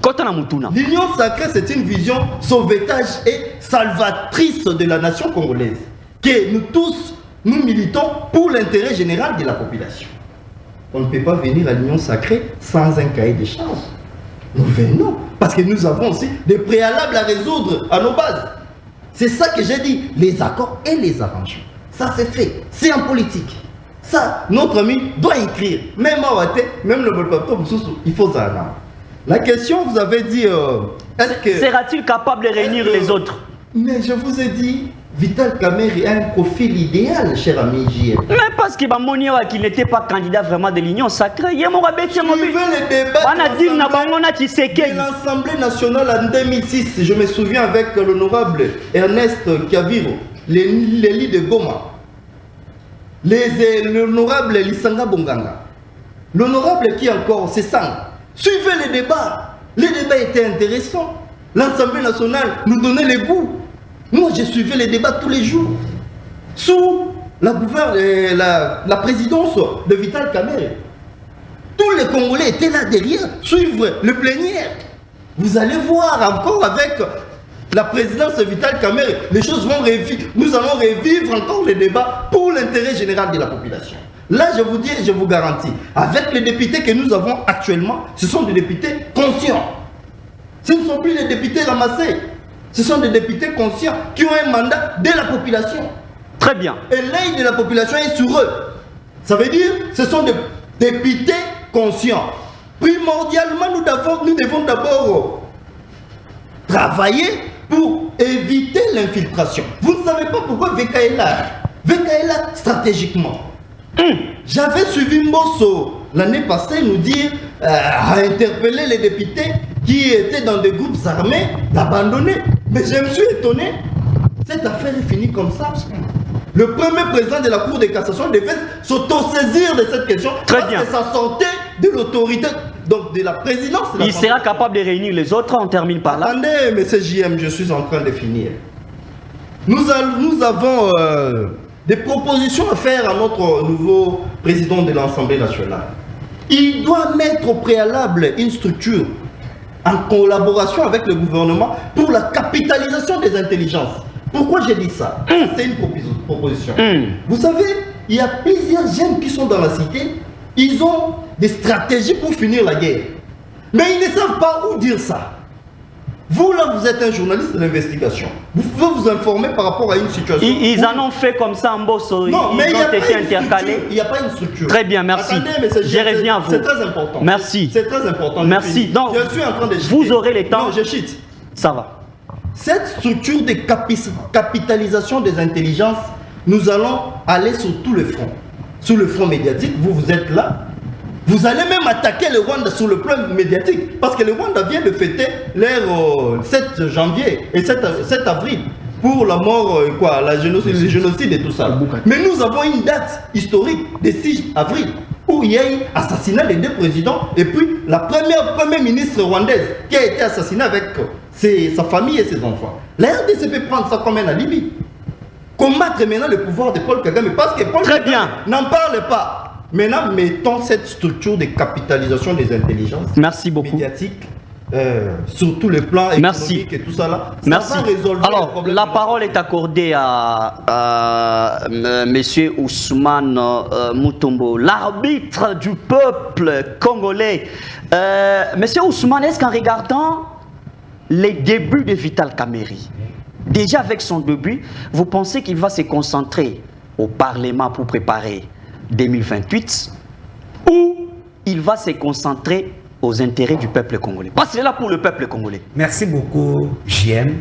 L'union sacrée, c'est une vision sauvetage et salvatrice de la nation congolaise. Que nous tous, nous militons pour l'intérêt général de la population. On ne peut pas venir à l'union sacrée sans un cahier de charges. Nous venons parce que nous avons aussi des préalables à résoudre à nos bases. C'est ça que j'ai dit, les accords et les arrangements. Ça c'est fait, c'est en politique. Ça, notre ami doit écrire. Même à Ouate, même le Bolpato, il faut ça. La question, vous avez dit, est-ce que... Sera-t-il capable de réunir les autres? Mais je vous ai dit, Vital Kamerhe a un profil idéal, cher ami JM. Mais parce qu'il qu'il n'était pas candidat vraiment de l'Union sacrée. Il y a mon le débat de l'Assemblée nationale en 2006. Je me souviens avec l'honorable Ernest Kiaviro, l'élu de Goma, l'honorable Lisanga Bonganga, l'honorable qui encore, c'est ça. Suivez les débats. Les débats étaient intéressants. L'Assemblée nationale nous donnait les goûts. Moi, je suivais les débats tous les jours. Sous la présidence de Vital Kamerhe. Tous les Congolais étaient là derrière, suivre le plénière. Vous allez voir encore avec la présidence de Vital Kamerhe, les choses vont revivre. Nous allons revivre encore les débats pour l'intérêt général de la population. Là, je vous dis et je vous garantis, avec les députés que nous avons actuellement, ce sont des députés conscients. Ce ne sont plus des députés ramassés. Ce sont des députés conscients qui ont un mandat de la population. Très bien. Et l'œil de la population est sur eux. Ça veut dire ce sont des députés conscients. Primordialement, nous devons d'abord travailler pour éviter l'infiltration. Vous ne savez pas pourquoi VK est là. VK est là stratégiquement. J'avais suivi Mbosso l'année passée nous dire à interpeller les députés qui étaient dans des groupes armés d'abandonner. Mais je me suis étonné. Cette affaire est finie comme ça. Le premier président de la Cour de cassation devait s'autosaisir de cette question. Très bien. Parce que ça sortait de l'autorité, donc de la présidence. Il sera capable de réunir les autres, on termine par là. Attendez, M. JM, je suis en train de finir. Nous avons des propositions à faire à notre nouveau président de l'Assemblée nationale. Il doit mettre au préalable une structure en collaboration avec le gouvernement pour la capitalisation des intelligences. Pourquoi j'ai dit ça? C'est une proposition. Vous savez, il y a plusieurs jeunes qui sont dans la cité, ils ont des stratégies pour finir la guerre. Mais ils ne savent pas où dire ça. Vous, là, vous êtes un journaliste d'investigation. Vous pouvez vous informer par rapport à une situation. Ils en ont fait comme ça en Bosso. Non, mais ils ont été intercalés. Il n'y a pas une structure. Très bien, merci. Attendez, mais je reviens à vous. C'est très important. Merci. C'est très important. Merci. Donc, je suis en train de cheater. vous aurez le temps. Non, je cheat. Ça va. Cette structure de capitalisation des intelligences, nous allons aller sur tout le front. Sur le front médiatique, vous êtes là. Vous allez même attaquer le Rwanda sur le plan médiatique. Parce que le Rwanda vient de fêter leur 7 janvier et 7 avril pour la mort, le génocide et tout ça. Mais nous avons une date historique de 6 avril où il y a eu assassinat des 2 présidents et puis la première ministre rwandaise qui a été assassinée avec sa famille et ses enfants. La RDC peut prendre ça comme un alibi. Combattre maintenant le pouvoir de Paul Kagame parce que Paul Très Kagame bien. n'en parle pas. Maintenant, mettons cette structure de capitalisation des intelligences médiatiques sur tous les plans économiques et tout ça là. Merci. Ça va résolver alors, le problème. la parole est accordée à Monsieur Ousmane Mutombo, l'arbitre du peuple congolais. Monsieur Ousmane, est-ce qu'en regardant les débuts de Vital Kamerhe, déjà avec son début, vous pensez qu'il va se concentrer au Parlement pour préparer 2028 ou il va se concentrer aux intérêts du peuple congolais? Parce qu'il est là pour le peuple congolais. Merci beaucoup, JM.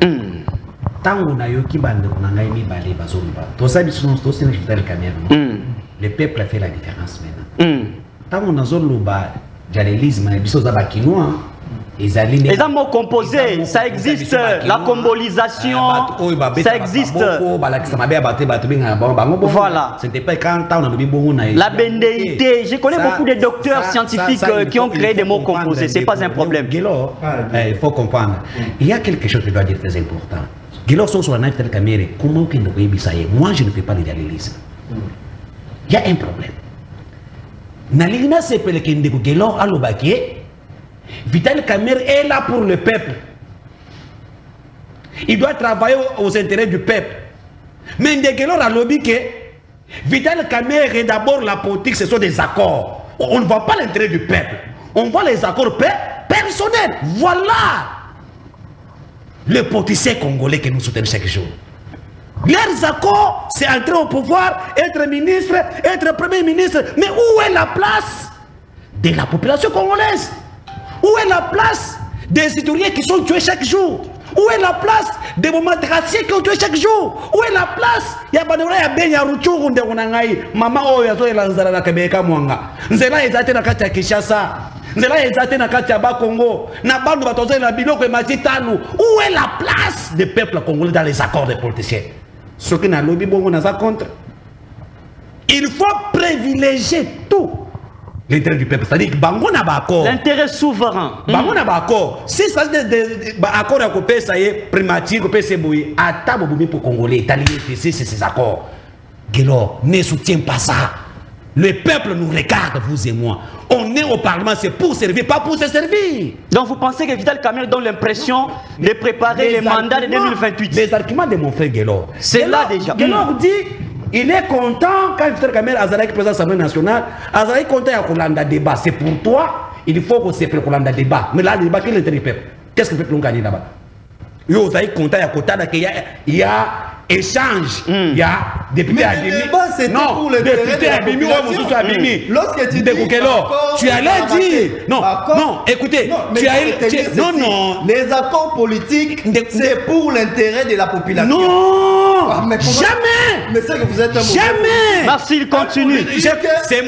Tango na yoki bande konanga imi balé bazoliba. Tosa biso tosi na Vital Kamerhe. Le peuple a fait la différence maintenant. Tango na zoloba dialélisme na biso za bakinois. Les mots composés, ça existe, la combolisation, ça existe. Voilà. La bendéité, je connais beaucoup de docteurs scientifiques qui ont créé des mots composés, c'est pas un problème. Il faut comprendre. Il y a quelque chose que je dois dire très important. Moi, je ne fais pas de dialyse. Il y a un problème. Nalina sepele kendeko Gelo alobake. Vital Kamerhe est là pour le peuple. Il doit travailler aux intérêts du peuple. Mais Ndegelor a lobby que Vital Kamerhe, d'abord la politique, ce sont des accords. On ne voit pas l'intérêt du peuple. On voit les accords personnels. Voilà le politicien congolais que nous soutenons chaque jour. Leurs accords, c'est entrer au pouvoir, être ministre, être premier ministre. Mais où est la place de la population congolaise? Où est la place des citoyens qui sont tués chaque jour? Où est la place des moments graciés qui ont tué chaque jour? Où est la place? Ya banora ya benya ruchuru nde unangai mama oyo azo elanzala na Kebeka mwanga. Nzela ezate na kati ya Kinshasa. Nzela ezate na kati ya Bakongo. Na bandu batoze na biloko e matitalu. Où est la place des peuples congolais dans les accords des politiciens? Ce qui n'a lobby bongo na za contre. Il faut privilégier tout. L'intérêt du peuple, c'est-à-dire que Bango n'a pas accord. L'intérêt souverain. Bango n'a pas accord. Si ça c'est accord à couper, ça y est, primature, couper c'est bouilli. À table pour Congolais, Italien, c'est ces accords. Gelo ne soutient pas ça. Le peuple nous regarde, vous et moi. On est au Parlement, c'est pour servir, pas pour se servir. Donc vous pensez que Vital Kamerhe donne l'impression de préparer les mandats de 2028? Les arguments de mon frère Gelo. C'est là déjà. Gelo dit. Il est content quand Vital Kamerhe Azalaki président de l'Assemblée nationale. Azalaki content à Kolanda débat. C'est pour toi, il faut que c'est pour Kolanda débat. Mais là, le débat, quel est l'intérêt du peuple? Qu'est-ce que le peuple a gagné là-bas? Vous avez content à Kota qu'il y a échange. Il y a député Abimi. Non, député Abimi ou Abimi. Lorsque tu dis tu allais dire. Non, non, écoutez. Non. Les accords politiques, c'est pour l'intérêt de la population. Non, jamais. Mais c'est que vous êtes un jamais. Merci, il continue. C'est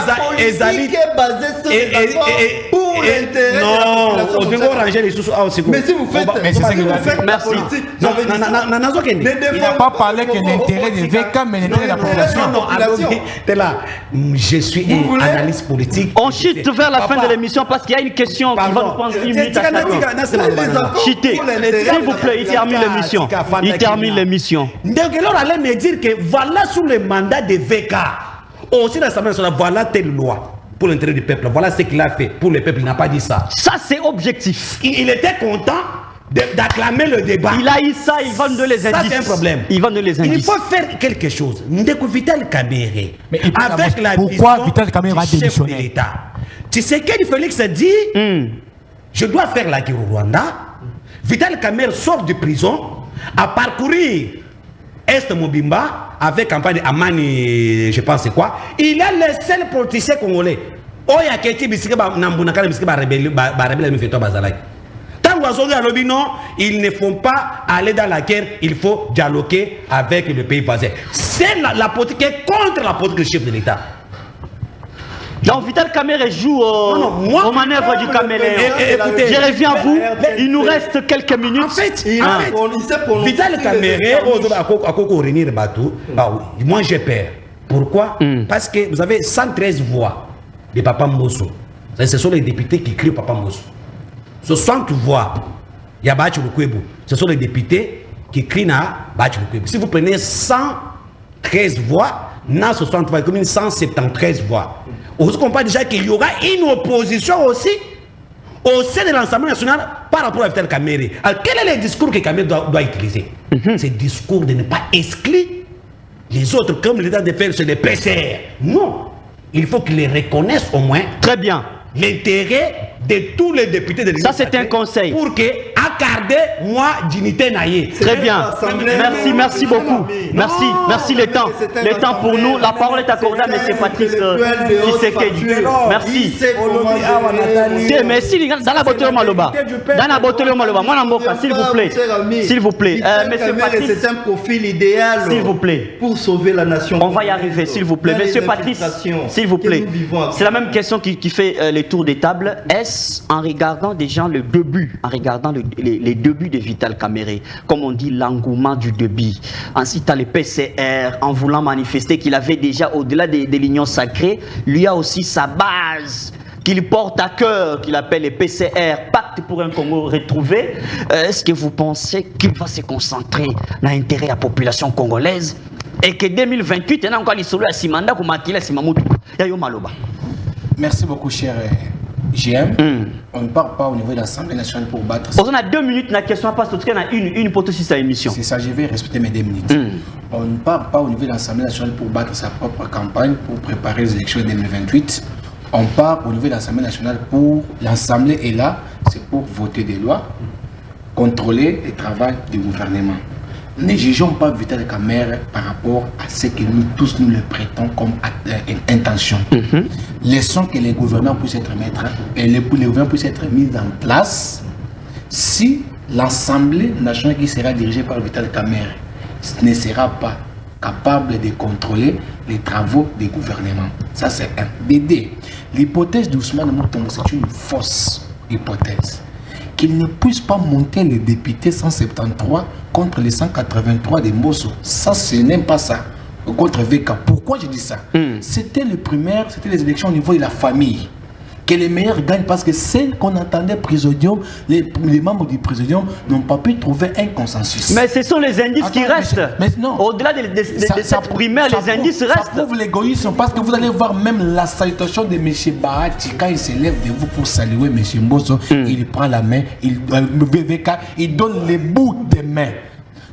la politique est basée sur les accords pour l'intérêt non, de la on population. doit ranger les sous. Mais si vous faites, mais c'est ça que vous faites la Merci. politique, Non, j'avais dit ça. Il n'a pas parlé que l'intérêt des VK, mais l'intérêt de la population. Non, t'es là. Je suis Vous voulez- un analyste politique. On chute vers la fin de l'émission parce qu'il y a une question qui va nous prendre une minute à chacun. Chité, s'il vous plaît, il termine l'émission. Il termine l'émission. Donc, alors, allait me dire que voilà sous le mandat de VK, aussi dans l'Assemblée nationale, voilà telle loi pour l'intérêt du peuple. Voilà ce qu'il a fait pour le peuple. Il n'a pas dit ça. Ça, c'est objectif. Il était content d'acclamer le débat. Il a eu ça, il va nous donner les indices. Ça, c'est un problème. Il va nous donner les Il indices. faut faire quelque chose. Ndeko Vital Kamerhe, Mais il peut avec savoir la pourquoi vision Vital Kamerhe va du chef de démissionner. l'État. Tu sais quel Félix a dit je dois faire la guerre au Rwanda. Vital Kamerhe sort de prison, a parcouru Est Mobimba avec campagne Amani, je pense c'est quoi. Il est le seul politicien congolais. Oya Keti bisike ba nambunakala bisike ba rebelle mi feto bazalaki. Tant que non, ils ne font pas aller dans la guerre, il faut dialoguer avec le pays voisin. C'est la politique contre la politique du chef de l'État. Donc Vital Kamerhe joue aux manœuvres du caméléon. Écoutez, Je reviens à vous. Il nous reste quelques minutes. En fait, Vital Vital Kamerhe, moi j'ai peur. Pourquoi? Parce que vous avez 113 voix de Papa Mbosso. Ce sont les députés qui crient Papa Mbosso. 60 voix, il y a Bachi Lukwebo. Ce sont les députés qui crient na Bachi Lukwebo. Si vous prenez 113 voix, na 60 voix, comme 173 voix. On se comprend déjà qu'il y aura une opposition aussi au sein de l'Assemblée nationale par rapport à Vital Kamerhe. Alors quel est le discours que Kamerhe doit utiliser? C'est le discours de ne pas exclure les autres comme l'État de faire sur les PCR. Non, il faut qu'ils les reconnaissent au moins. Très bien. L'intérêt de tous les députés de l'État. Ça, c'est un conseil. Pour que accorder moi dignité naïe. Très bien. Merci beaucoup. Merci le temps. Le temps pour nous. La parole est accordée à M. Patrice Tshisekedi. Merci. Merci. Dans la bottle Maloba. Dans la bottle Maloba. Moi, s'il vous plaît. S'il vous plaît. Monsieur Patrice. C'est un profil idéal. S'il vous plaît. Pour sauver la nation. On va y arriver, s'il vous plaît. Monsieur Patrice, s'il vous plaît. C'est la même question qui fait les tours des tables. Est-ce en regardant déjà le début, en regardant les débuts de Vital Kamerhe, comme on dit l'engouement du début, ensuite tu as le PCR, en voulant manifester qu'il avait déjà au-delà de l'union sacrée, lui a aussi sa base qu'il porte à cœur, qu'il appelle le PCR, Pacte pour un Congo retrouvé. Est-ce que vous pensez qu'il va se concentrer dans l'intérêt de la population congolaise et que 2028, il y a encore l'histoire de Simanda pour maquiller Simamoudou? Merci beaucoup, cher GM. On ne part pas au niveau de l'Assemblée nationale pour battre. On a 2 minutes, la question passe tout cas une pour aussi sa émission. C'est ça, je vais respecter mes 2 minutes. On ne part pas au niveau de l'Assemblée nationale pour battre sa propre campagne, pour préparer les élections de 2028. On part au niveau de l'Assemblée nationale pour l'Assemblée est là, c'est pour voter des lois, contrôler le travail du gouvernement. Ne jugeons pas Vital Kamerhe par rapport à ce que nous tous nous le prêtons comme intention. Laissons que les gouvernements puissent être mis en place si l'Assemblée nationale qui sera dirigée par Vital Kamerhe ne sera pas capable de contrôler les travaux des gouvernements. Ça, c'est un BD. L'hypothèse d'Ousmane Moutombo, c'est une fausse hypothèse. Qu'il ne puisse pas monter les députés 173 contre les 183 de Mbosso. Ça, ce n'est pas ça. Contre VK. Pourquoi je dis ça? C'était les primaires, c'était les élections au niveau de la famille. Que les meilleurs gagnent parce que celles qu'on attendait Présidium, les membres du Présidium n'ont pas pu trouver un consensus. Mais ce sont les indices qui restent. Mais non. Au-delà de cette primaire, les indices restent. Ça prouve l'égoïsme parce que vous allez voir même la salutation de M. Bahati quand il se lève de vous pour saluer M. Mbosso, il prend la main, VK, il donne les bouts des mains.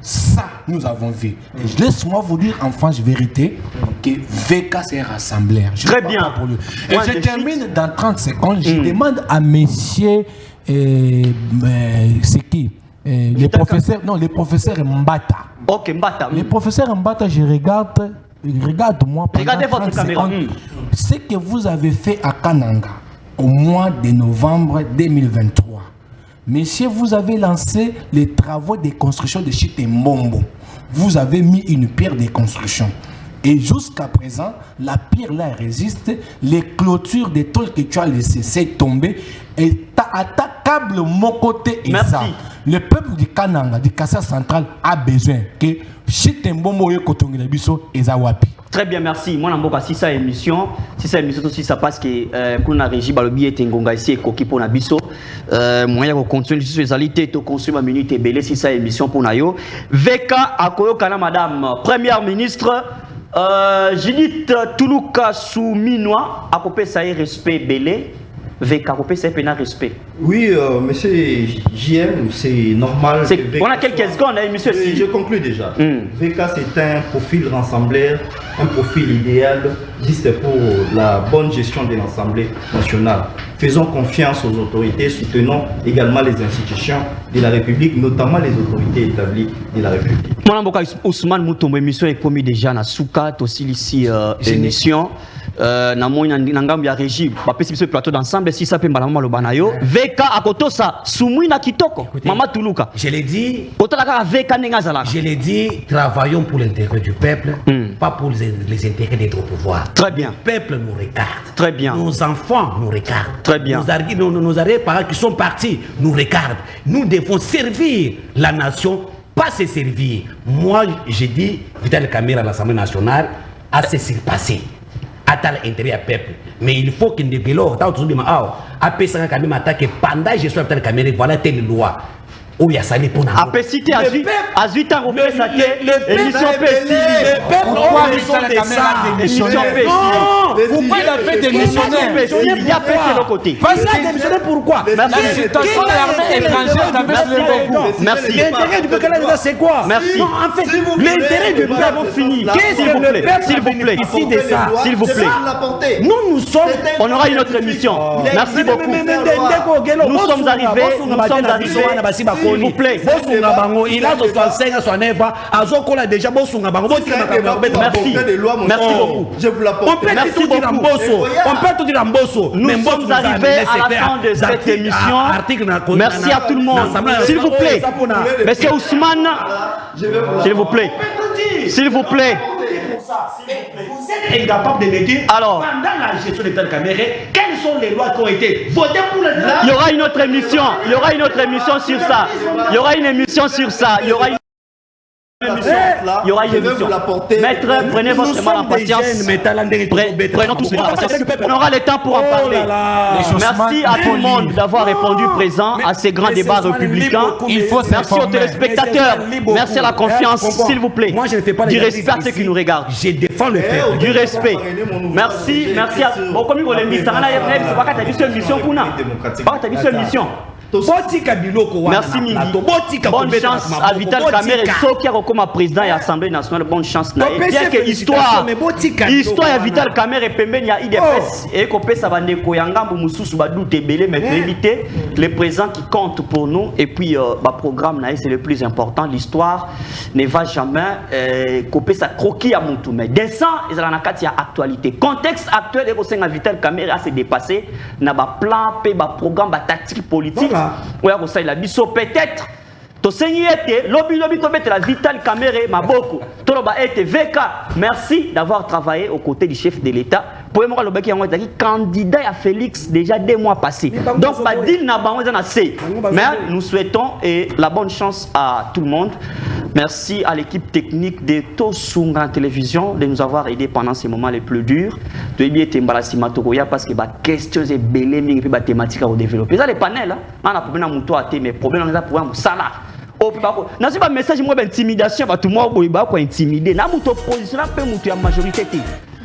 Ça, nous avons vu. Et laisse-moi vous dire en franche vérité que VK c'est un rassembleur. Très bien. Pour lui. Et je termine dans 30 secondes. Je demande à messieurs, c'est qui les professeurs, non, les professeurs Mbata. Ok, Mbata. Les professeurs Mbata, regarde-moi pendant Regardez votre 30 caméra. secondes. Ce que vous avez fait à Kananga au mois de novembre 2023. Messieurs, vous avez lancé les travaux de construction de Chite Mbombo. Vous avez mis une pierre de construction. Et jusqu'à présent, la pierre là résiste. Les clôtures des tôles que tu as laissées tomber est attaquable mon côté. Merci. Le peuple du Kananga, du Kassa central, a besoin que Chitembomo et Kotongi Biso et Zawapi. Très bien, merci. Moi, si ça émission aussi, ça passe que qu'on a régi balobi et Tengonga ici et Koki pour Nabiso. Moi, il continue sur les alités, to consumer minute et belé si ça émission pour Nayo. Veka Akoyo Kana, madame, première ministre, Judith Toulouka Souminois, à côté ça est respect belé. VK, c'est un respect. Oui, monsieur JM, c'est normal. On a quelques secondes, monsieur. Je conclue déjà. VK, c'est un profil rassembleur, un profil idéal, juste pour la bonne gestion de l'Assemblée nationale. Faisons confiance aux autorités, soutenons également les institutions de la République, notamment les autorités établies de la République. Moi, Ousmane Moutombo, émission est promis déjà dans Soukat, aussi ici, émission. Na moyen nangam ya régie ba pesi ce plateau d'ensemble si ça peut malama lo banayo VK akotosa sumui na kitoko mama Toulouka je l'ai dit kotala VK nengazala je l'ai dit travaillons pour l'intérêt du peuple pas pour les intérêts des autres pouvoirs. Très bien. Le peuple nous regarde, très bien, nos enfants nous regardent, très bien, nos arrière-parents qui sont partis nous regardent. Nous devons servir la nation, pas se servir. Moi j'ai dit Vital Kamerhe à l'Assemblée nationale a se surpassé à l'intérêt du peuple. Mais il faut qu'il ne développe tant que tu as même attaqué pendant que je suis Vital Kamerhe, voilà telle loi. Oh, il y a ça les pour à Pessité, à 8 ans, on fait ça. Émission Pessité. Pourquoi émission pourquoi il a fait des missionnaires? Il y a Pessité de l'autre côté. Parce qu'il a démissionné pourquoi? La situation de l'armée étrangère d'avait soulevé beaucoup. Merci. L'intérêt du peuple canadien, c'est quoi? Merci. Non, en fait, l'intérêt du peuple, vous finir. Qu'est-ce que le peuple s'il vous plaît, ici de ça? S'il vous plaît. Nous sommes. On aura une autre émission. Merci beaucoup. Nous sommes arrivés. S'il vous plaît. Il a 65 à 69 ans. Déjà, merci. Merci beaucoup. Je vous l'apporte. On peut tout dire en bosso. On peut tout dire en bosso. Nous sommes arrivés à la fin de cette émission. Merci à tout le monde. S'il vous plaît. Monsieur Ousmane. S'il vous plaît. S'il vous plaît. Vous êtes incapable de me dire, alors, pendant la gestion de Vital Kamerhe, quelles sont les lois qui ont été votées pour le... Il y aura une autre émission. Il y aura une autre émission sur ça. Il y aura une émission sur ça. Il y aura une émission. Il y aura une émission. Maître, prenez votre mal en patience. Prenons tout cela en patience. On aura le temps pour en parler. Merci à tout le monde d'avoir répondu présent à ces grands débats républicains. Merci aux téléspectateurs. Merci à la confiance, s'il vous plaît. Du respect à ceux qui nous regardent. Je défends le peuple. Du respect. Merci, merci à... Bon, comme vous l'avez dit, ça n'a pas été une mission pour nous. Pas une mission. Merci Mingi. Bonne chance à Vital Kamerhe. Ceux qui ont comme président et assemblée nationale, bonne chance. Bien que l'histoire à Vital Kamerhe il y a IDPS et que ça va nekoyanga mususu badoute belé mais éviter les présents qui comptent pour nous et puis le programme c'est le plus important. L'histoire ne va jamais couper ça croquis à mon tout mais descend ils ont la carte actualité contexte actuel et que Vital Kamerhe a se dépassé na ba plan pe ba programme ba tactique politique. Peut-être la Vital Kamerhe Maboko VK. Merci d'avoir travaillé aux côtés du chef de l'État. Pour moi, le candidat à Félix déjà 2 mois passés. Donc, mais nous souhaitons la bonne chance à tout le monde. Merci à l'équipe technique de Tosunga Télévision de nous avoir aidés pendant ces moments les plus durs. De bien parce que les questions et les thématiques à développer. Ça les panels, on a problème à mais problème on a problème ça là. N'a pas message moi d'intimidation tout le monde ko intimider. Na muto opposition na pe muto ya majorité té.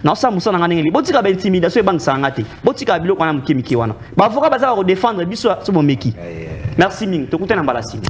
Na ça musa na ngeli. Botika ba intimidation bank sanga té. Botika biloko na mukimiki wana. Ba avocat baza ko défendre biso so bomeki. Merci Ming. Tokutana mbala simi.